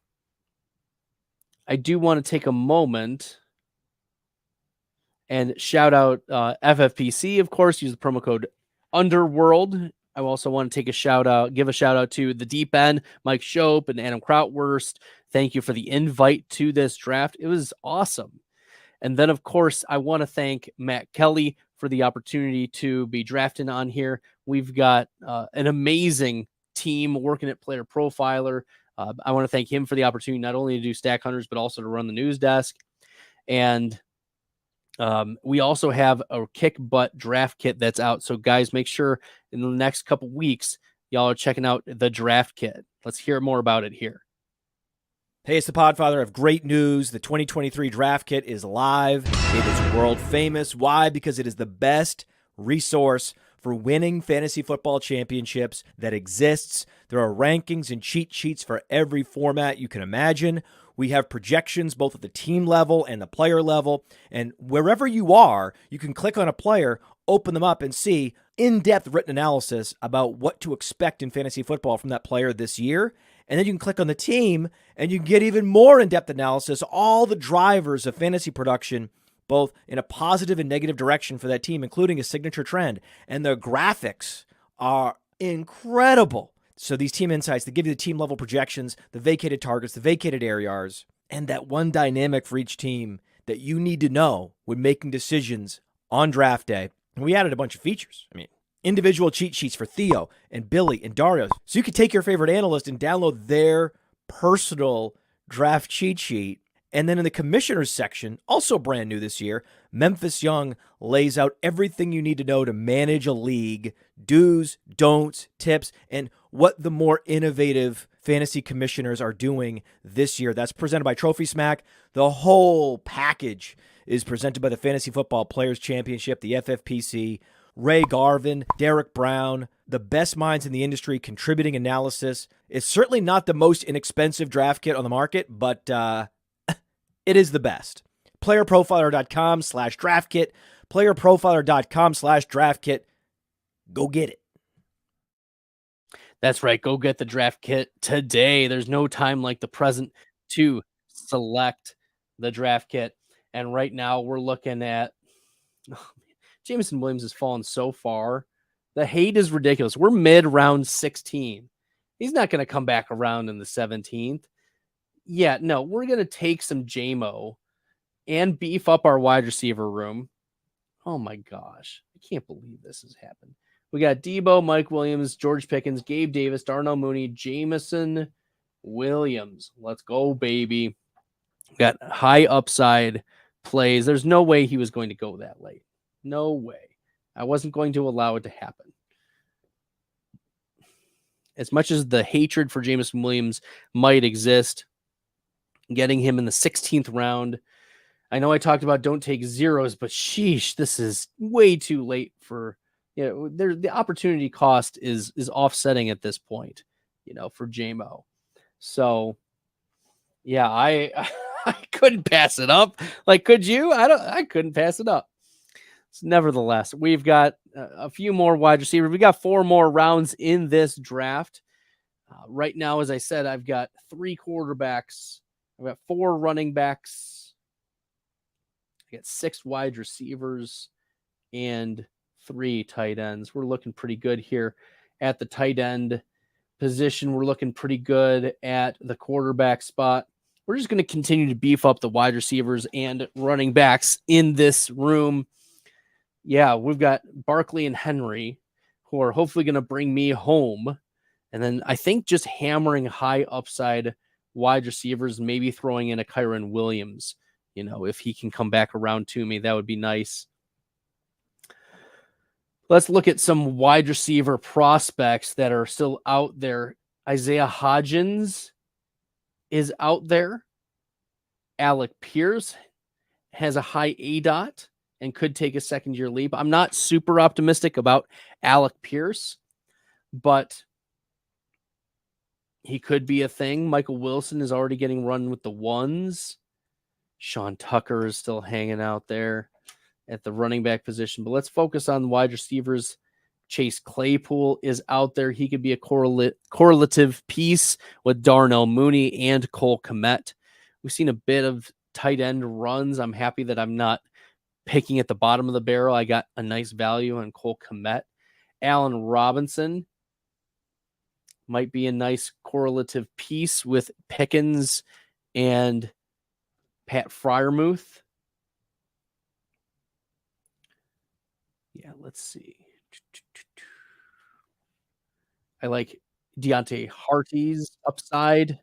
I do want to take a moment and shout out FFPC, of course. Use the promo code Underworld. I also want to give a shout out to the Deep End, Mike Shope and Adam Krautwurst. Thank you for the invite to this draft. It was awesome. And then, of course, I want to thank Matt Kelly for the opportunity to be drafting on here. We've got an amazing team working at Player Profiler. I want to thank him for the opportunity not only to do Stack Hunters, but also to run the news desk. And we also have a kick butt draft kit that's out. So, guys, make sure in the next couple weeks, y'all are checking out the draft kit. Let's hear more about it here. Hey, it's the Podfather. I have great news. The 2023 draft kit is live. It is world famous. Why? Because it is the best resource for winning fantasy football championships that exists. There are rankings and cheat sheets for every format you can imagine. We have projections both at the team level and the player level. And wherever you are, you can click on a player, open them up, and see in-depth written analysis about what to expect in fantasy football from that player this year. And then you can click on the team, and you can get even more in-depth analysis, all the drivers of fantasy production, both in a positive and negative direction for that team, including a signature trend. And the graphics are incredible. So these team insights, they give you the team-level projections, the vacated targets, the vacated areas, and that one dynamic for each team that you need to know when making decisions on draft day. And we added a bunch of features. I mean, individual cheat sheets for Theo and Billy and Dario. So you could take your favorite analyst and download their personal draft cheat sheet. And then in the commissioners section, also brand new this year, Memphis Young lays out everything you need to know to manage a league, do's, don'ts, tips, and what the more innovative fantasy commissioners are doing this year. That's presented by Trophy Smack. The whole package is presented by the Fantasy Football Players Championship, the FFPC, Ray Garvin, Derek Brown, the best minds in the industry contributing analysis. It's certainly not the most inexpensive draft kit on the market, but it is the best. Playerprofiler.com/draft kit. Playerprofiler.com/draft kit. Go get it. That's right. Go get the draft kit today. There's no time like the present to select the draft kit. And right now we're looking at Jameson Williams has fallen so far. The hate is ridiculous. We're mid round 16. He's not going to come back around in the 17th. Yeah, no, we're going to take some JMO and beef up our wide receiver room. Oh my gosh. I can't believe this has happened. We got Debo, Mike Williams, George Pickens, Gabe Davis, Darnell Mooney, Jameson Williams. Let's go, baby. Got high upside plays. There's no way he was going to go that late. No way. I wasn't going to allow it to happen. As much as the hatred for Jameson Williams might exist, getting him in the 16th round. I know I talked about don't take zeros, but sheesh, this is way too late for, the opportunity cost is offsetting at this point, for JMO. So yeah, I couldn't pass it up. Like, could you? I couldn't pass it up. So nevertheless, we've got a few more wide receivers. We got 4 more rounds in this draft. Right now, as I said, I've got 3 quarterbacks. I've got 4 running backs. I got 6 wide receivers and 3 tight ends. We're looking pretty good here at the tight end position. We're looking pretty good at the quarterback spot. We're just going to continue to beef up the wide receivers and running backs in this room. Yeah, we've got Barkley and Henry, who are hopefully going to bring me home. And then I think just hammering high upside wide receivers, maybe throwing in a Kyron Williams. If he can come back around to me, that would be nice. Let's look at some wide receiver prospects that are still out there. Isaiah Hodgins is out there. Alec Pierce has a high ADOT and could take a second-year leap. I'm not super optimistic about Alec Pierce, but he could be a thing. Michael Wilson is already getting run with the ones. Sean Tucker is still hanging out there at the running back position. But let's focus on wide receivers. Chase Claypool is out there. He could be a correlative piece with Darnell Mooney and Cole Kmet. We've seen a bit of tight end runs. I'm happy that I'm not picking at the bottom of the barrel. I got a nice value on Cole Kmet. Allen Robinson might be a nice correlative piece with Pickens and Pat Freiermuth. Yeah, let's see. I like Deontay Harty's upside.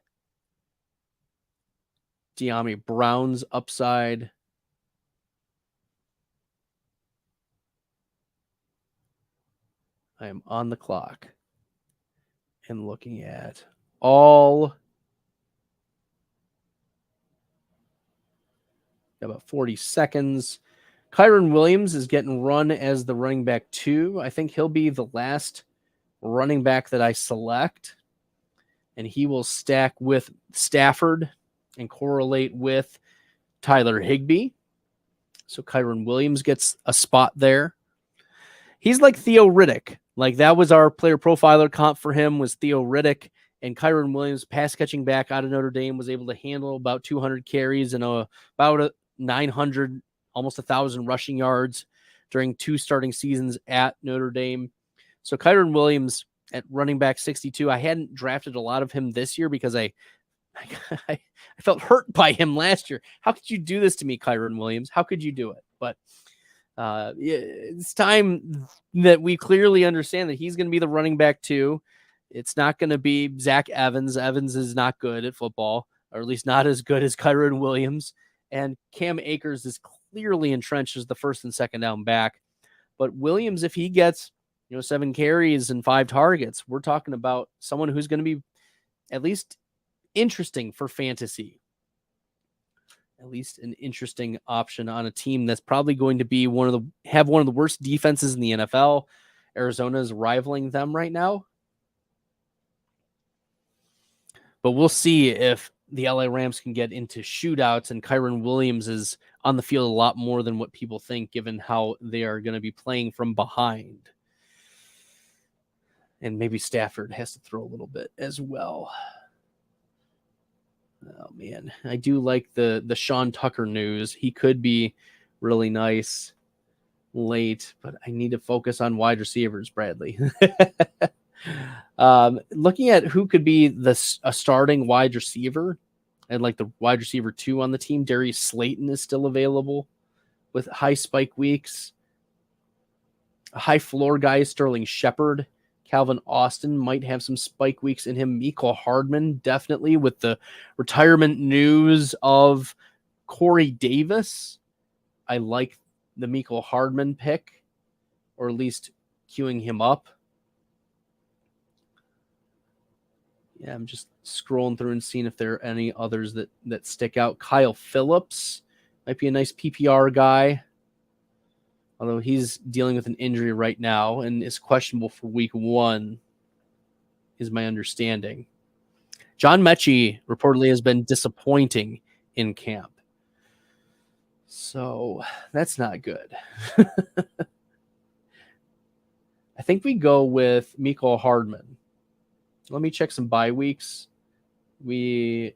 De'Ami Brown's upside. I am on the clock and looking at all about 40 seconds. Kyron Williams is getting run as the running back 2. I think he'll be the last running back that I select, and he will stack with Stafford and correlate with Tyler Higbee. So Kyron Williams gets a spot there. He's like Theo Riddick. Like, that was our player profiler comp for him, was Theo Riddick. And Kyron Williams, pass catching back out of Notre Dame, was able to handle about 200 carries and about 900, almost 1,000 rushing yards during 2 starting seasons at Notre Dame. So Kyron Williams at running back 62. I hadn't drafted a lot of him this year because I felt hurt by him last year. How could you do this to me, Kyron Williams? How could you do it? But it's time that we clearly understand that he's going to be the running back 2. It's not going to be Zach Evans. Evans is not good at football, or at least not as good as Kyron Williams. And Cam Akers is clearly entrenched as the first and second down back. But Williams, if he gets 7 carries and 5 targets, we're talking about someone who's going to be at least interesting for fantasy. At least an interesting option on a team that's probably going to be one of the worst defenses in the NFL. Arizona is rivaling them right now. But we'll see if the LA Rams can get into shootouts, and Kyron Williams is on the field a lot more than what people think, given how they are going to be playing from behind. And maybe Stafford has to throw a little bit as well. Oh, man. I do like the Sean Tucker news. He could be really nice late, but I need to focus on wide receivers, Bradley. Looking at who could be a starting wide receiver, and like the wide receiver 2 on the team, Darius Slayton is still available with high spike weeks. A high floor guy is Sterling Shepard. Calvin Austin might have some spike weeks in him. Mecole Hardman, definitely, with the retirement news of Corey Davis. I like the Mecole Hardman pick, or at least queuing him up. Yeah, I'm just scrolling through and seeing if there are any others that stick out. Kyle Phillips might be a nice PPR guy, although he's dealing with an injury right now and is questionable for week 1, is my understanding. John Mechie reportedly has been disappointing in camp. So that's not good. I think we go with Mecole Hardman. Let me check some bye weeks. We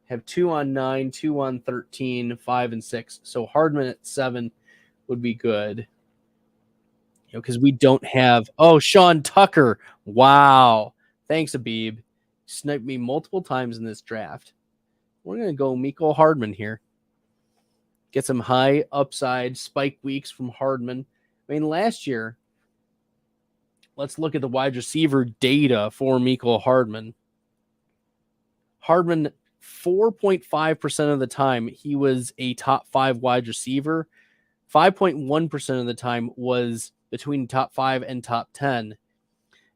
have 2 on 9, 2 on 13, 5 and 6. So Hardman at 7 would be good. Because we don't have... Oh, Sean Tucker. Wow. Thanks, Abib. Sniped me multiple times in this draft. We're going to go Mecole Hardman here. Get some high upside spike weeks from Hardman. I mean, last year, let's look at the wide receiver data for Mecole Hardman. Hardman, 4.5% of the time, he was a top 5 wide receiver. 5.1% of the time was between top 5 and top 10.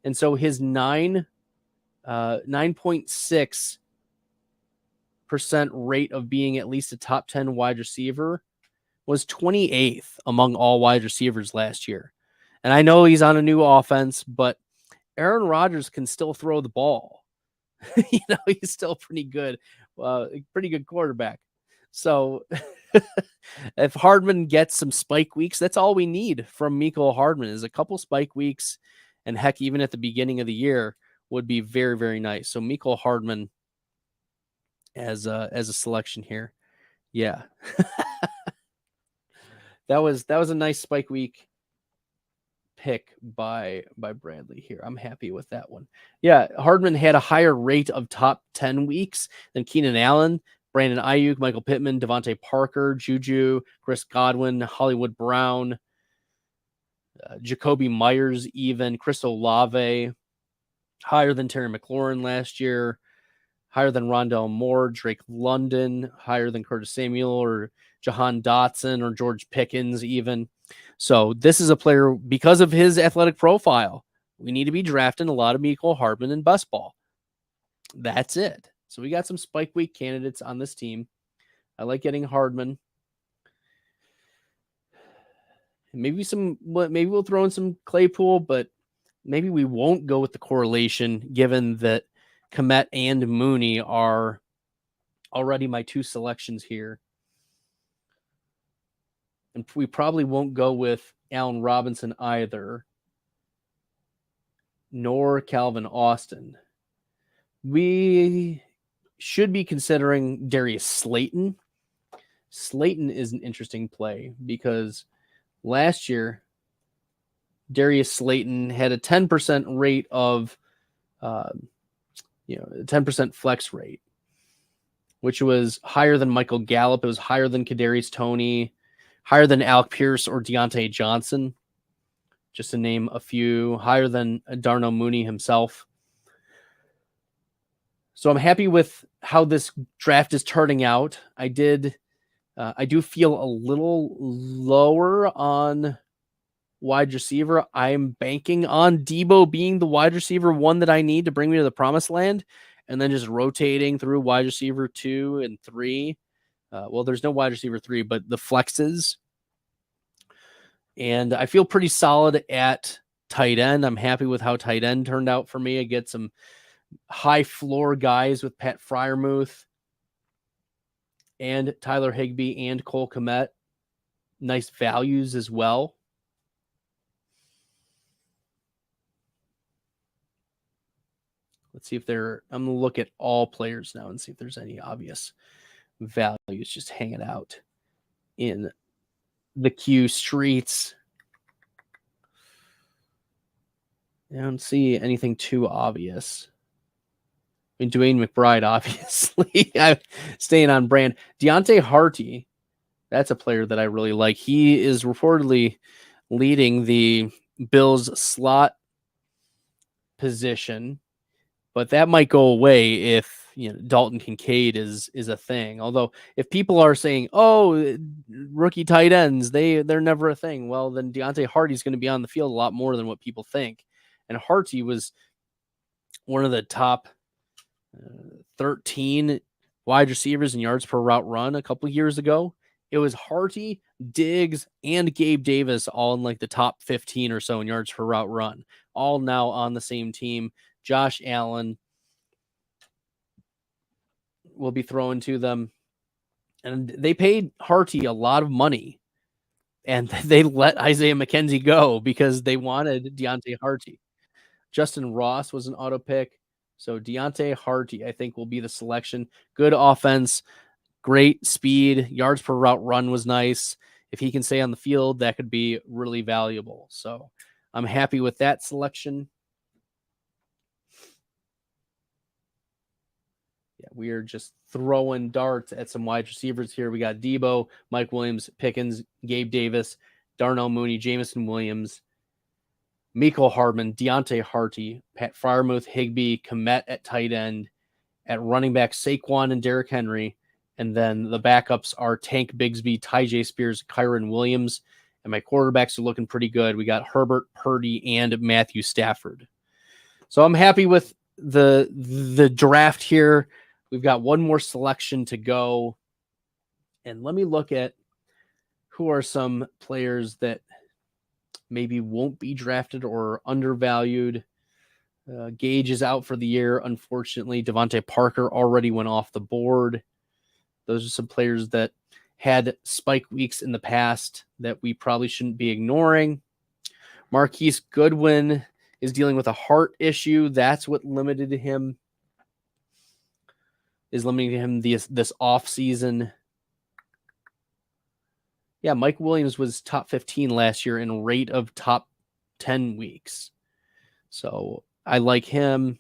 And so his 9.6% rate of being at least a top 10 wide receiver was 28th among all wide receivers last year. And I know he's on a new offense, but Aaron Rodgers can still throw the ball. He's still pretty good quarterback. So if Hardman gets some spike weeks, that's all we need from Mecole Hardman is a couple spike weeks. And heck, even at the beginning of the year would be very, very nice. So Mecole Hardman as a selection here. Yeah. that was a nice spike week pick by Bradley here. I'm happy with that one. Yeah, Hardman had a higher rate of top 10 weeks than Keenan Allen, Brandon Ayuk, Michael Pittman, Devontae Parker, Juju, Chris Godwin, Hollywood Brown, Jacoby Myers, even Chris Olave, higher than Terry McLaurin last year, higher than Rondell Moore, Drake London, higher than Curtis Samuel or Jahan Dotson or George Pickens even. So this is a player, because of his athletic profile, we need to be drafting a lot of Mecole Hardman and best ball. That's it. So we got some spike week candidates on this team. I like getting Hardman. Maybe we'll throw in some Claypool, but maybe we won't go with the correlation given that Kmet and Mooney are already my two selections here. And we probably won't go with Allen Robinson either, nor Calvin Austin. We should be considering Darius Slayton. Slayton is an interesting play because last year, Darius Slayton had a 10% rate of, 10% flex rate, which was higher than Michael Gallup. It was higher than Kadarius Toney, higher than Alec Pierce or Deontay Johnson, just to name a few, higher than Darnell Mooney himself. So I'm happy with how this draft is turning out. I do feel a little lower on wide receiver. I'm banking on Debo being the wide receiver one that I need to bring me to the promised land, and then just rotating through wide receiver 2 and 3. There's no wide receiver 3, but the flexes. And I feel pretty solid at tight end. I'm happy with how tight end turned out for me. I get some high floor guys with Pat Freiermuth and Tyler Higbee and Cole Kmet. Nice values as well. Let's see if I'm going to look at all players now and see if there's any obvious values just hanging out in the Q streets. I don't see anything too obvious. I mean, Dwayne McBride, obviously. I'm staying on brand. Deontay Harty, that's a player that I really like. He is reportedly leading the Bills slot position, but that might go away if Dalton Kincaid is a thing. Although if people are saying, "Oh, rookie tight ends, they're never a thing," well, then Deontay Harty's going to be on the field a lot more than what people think. And Harty was one of the top 13 wide receivers in yards per route run a couple years ago. It was Harty, Diggs, and Gabe Davis all in like the top 15 or so in yards per route run, all now on the same team. Josh Allen will be thrown to them. And they paid Harty a lot of money. And they let Isaiah McKenzie go because they wanted Deontay Harty. Justin Ross was an auto pick. So Deontay Harty, I think, will be the selection. Good offense, great speed, yards per route run was nice. If he can stay on the field, that could be really valuable. So I'm happy with that selection. Yeah, we are just throwing darts at some wide receivers here. We got Debo, Mike Williams, Pickens, Gabe Davis, Darnell Mooney, Jameson Williams, Mecole Hardman, Deontay Harty, Pat Freiermuth, Higbee, Kmet at tight end, at running back Saquon and Derrick Henry, and then the backups are Tank Bigsby, Tyjae Spears, Kyron Williams, And my quarterbacks are looking pretty good. We got Herbert, Purdy, and Matthew Stafford. So I'm happy with the draft here. We've got one more selection to go. And let me look at who are some players that maybe won't be drafted or undervalued. Gage is out for the year, unfortunately. Devontae Parker already went off the board. Those are some players that had spike weeks in the past that we probably shouldn't be ignoring. Marquise Goodwin is dealing with a heart issue. That's what limited him. Is limiting him this off season. Yeah, Mike Williams was top 15 last year in rate of top 10 weeks. So I like him.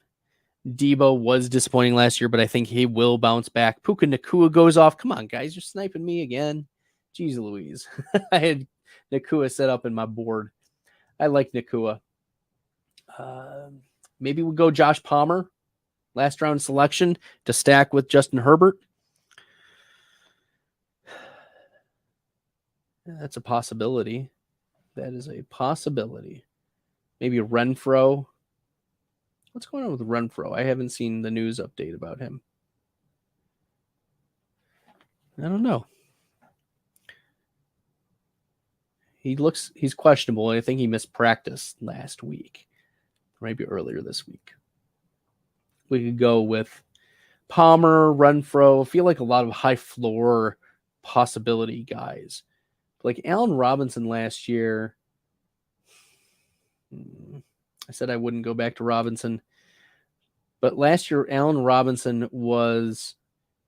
Debo was disappointing last year, but I think he will bounce back. Puka Nacua goes off. Come on, guys, you're sniping me again. Jeez Louise. I had Nacua set up in my board. I like Nacua. Maybe we'll go Josh Palmer, last round selection, to stack with Justin Herbert. That's a possibility. That is a possibility. Maybe Renfro. What's going on with Renfro? I haven't seen the news update about him. I don't know. He's questionable. I think he missed practice last week, maybe earlier this week. We could go with Palmer, Renfro. I feel like a lot of high floor possibility guys. Like Allen Robinson last year. I said I wouldn't go back to Robinson. But last year, Allen Robinson was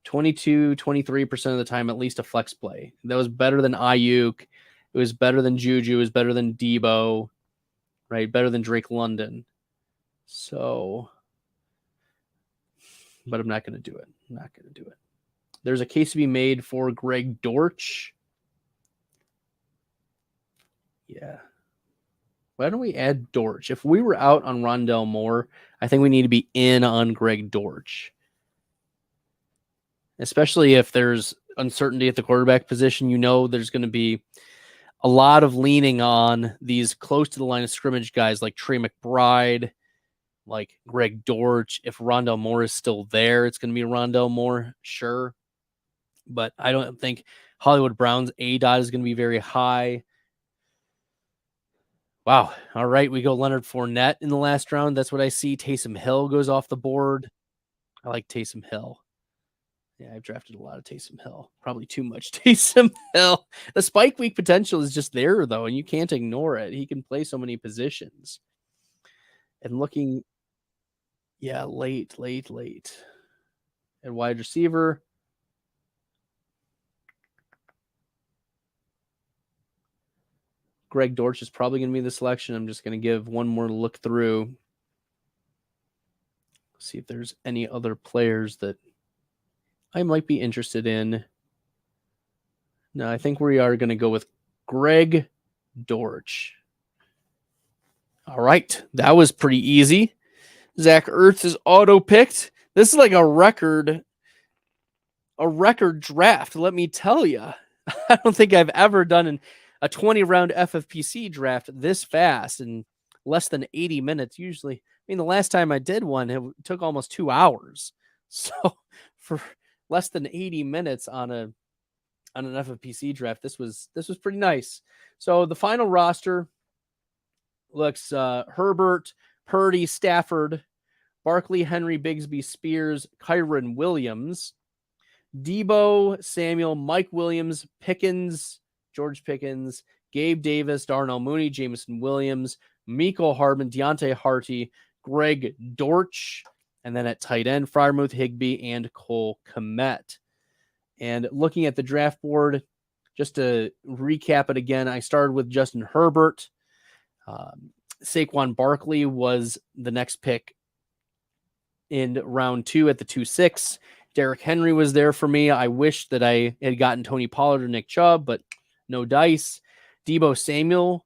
23% of the time at least a flex play. That was better than Ayuk. It was better than Juju. It was better than Debo, right? Better than Drake London. So, but I'm not going to do it. I'm not going to do it. There's a case to be made for Greg Dortch. Yeah. Why don't we add Dortch? If we were out on Rondell Moore, I think we need to be in on Greg Dortch. Especially if there's uncertainty at the quarterback position, there's going to be a lot of leaning on these close to the line of scrimmage guys like Trey McBride, like Greg Dortch. If Rondell Moore is still there, it's going to be Rondell Moore, sure. But I don't think Hollywood Brown's ADOT is going to be very high. Wow. All right. We go Leonard Fournette in the last round. That's what I see. Taysom Hill goes off the board. I like Taysom Hill. Yeah, I've drafted a lot of Taysom Hill. Probably too much Taysom Hill. The spike week potential is just there, though, and you can't ignore it. He can play so many positions. And looking, yeah, late. At wide receiver, Greg Dortch is probably going to be the selection. I'm just going to give one more look through. See if there's any other players that I might be interested in. No, I think we are going to go with Greg Dortch. All right. That was pretty easy. Zach Ertz is auto-picked. This is like a record draft, let me tell you. I don't think I've ever done a 20-round FFPC draft this fast in less than 80 minutes. Usually, the last time I did one, it took almost 2 hours. So for less than 80 minutes on an FFPC draft, this was pretty nice. So the final roster looks Herbert, Purdy, Stafford, Barkley, Henry, Bigsby, Spears, Kyron Williams, Debo, Samuel, Mike Williams, Pickens, George Pickens, Gabe Davis, Darnell Mooney, Jameson Williams, Mecole Hardman, Deontay Harty, Greg Dortch, and then at tight end, Freiermuth, Higbee, and Cole Kmet. And looking at the draft board, just to recap it again, I started with Justin Herbert. Saquon Barkley was the next pick in round 2 at the 2-6. Derrick Henry was there for me. I wish that I had gotten Tony Pollard or Nick Chubb, but no dice. Debo Samuel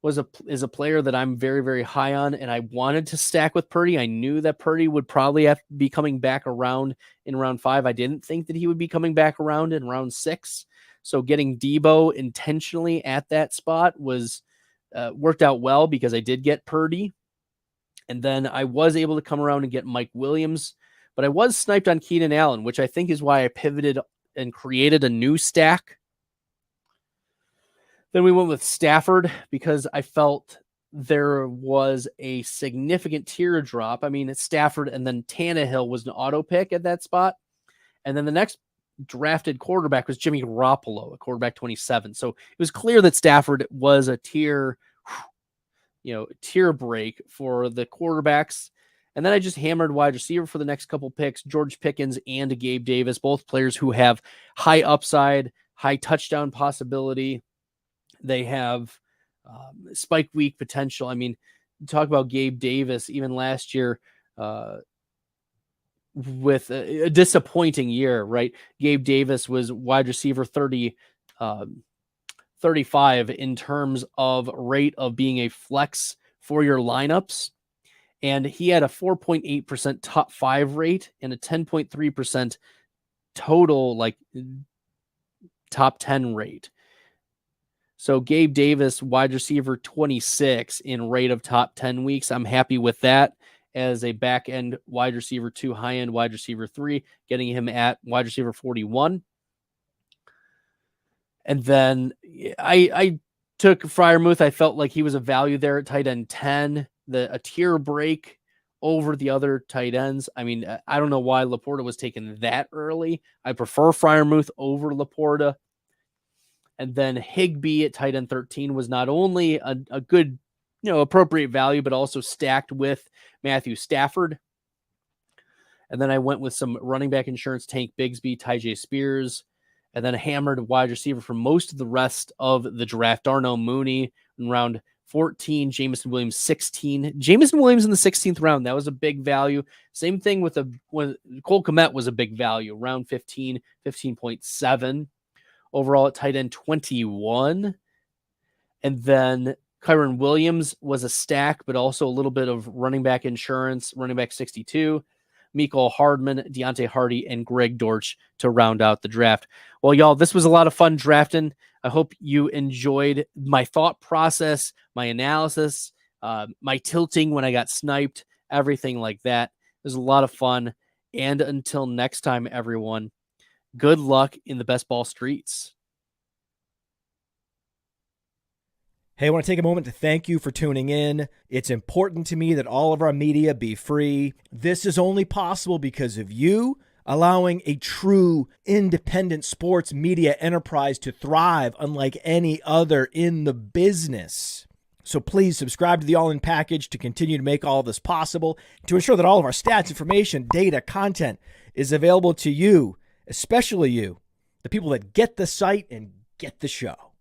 is a player that I'm very, very high on, and I wanted to stack with Purdy. I knew that Purdy would probably have to be coming back around in round 5. I didn't think that he would be coming back around in round 6. So getting Debo intentionally at that spot was worked out well because I did get Purdy. And then I was able to come around and get Mike Williams, but I was sniped on Keenan Allen, which I think is why I pivoted and created a new stack. Then we went with Stafford because I felt there was a significant tier drop. I mean, it's Stafford and then Tannehill was an auto pick at that spot. And then the next drafted quarterback was Jimmy Garoppolo, a quarterback 27. So it was clear that Stafford was a tier break for the quarterbacks. And then I just hammered wide receiver for the next couple picks, George Pickens and Gabe Davis, both players who have high upside, high touchdown possibility. They have spike week potential. I mean, talk about Gabe Davis, even last year with a disappointing year, right? Gabe Davis was wide receiver 35 in terms of rate of being a flex for your lineups. And he had a 4.8% top 5 rate and a 10.3% total, like top 10 rate. So Gabe Davis, wide receiver 26 in rate of top 10 weeks. I'm happy with that as a back end wide receiver 2, high end wide receiver 3, getting him at wide receiver 41. And then I took Freiermuth. I felt like he was a value there at tight end 10, a tier break over the other tight ends. I mean, I don't know why Laporta was taken that early. I prefer Freiermuth over Laporta. And then Higbee at tight end 13 was not only a good, appropriate value, but also stacked with Matthew Stafford. And then I went with some running back insurance, Tank Bigsby, Tyjae Spears, and then a hammered wide receiver for most of the rest of the draft. Darnell Mooney in round 14, Jameson Williams 16. Jameson Williams in the 16th round, that was a big value. Same thing with when Cole Kmet was a big value, round 15, 15.7. Overall at tight end 21. And then Kyron Williams was a stack, but also a little bit of running back insurance, running back 62. Mecole Hardman, Deontay Hardy, and Greg Dortch to round out the draft. Well, y'all, this was a lot of fun drafting. I hope you enjoyed my thought process, my analysis, my tilting when I got sniped, everything like that. It was a lot of fun. And until next time, everyone, good luck in the best ball streets. Hey, I want to take a moment to thank you for tuning in. It's important to me that all of our media be free. This is only possible because of you allowing a true independent sports media enterprise to thrive unlike any other in the business. So please subscribe to the All In Package to continue to make all of this possible, to ensure that all of our stats, information, data, content is available to you, especially you, the people that get the site and get the show.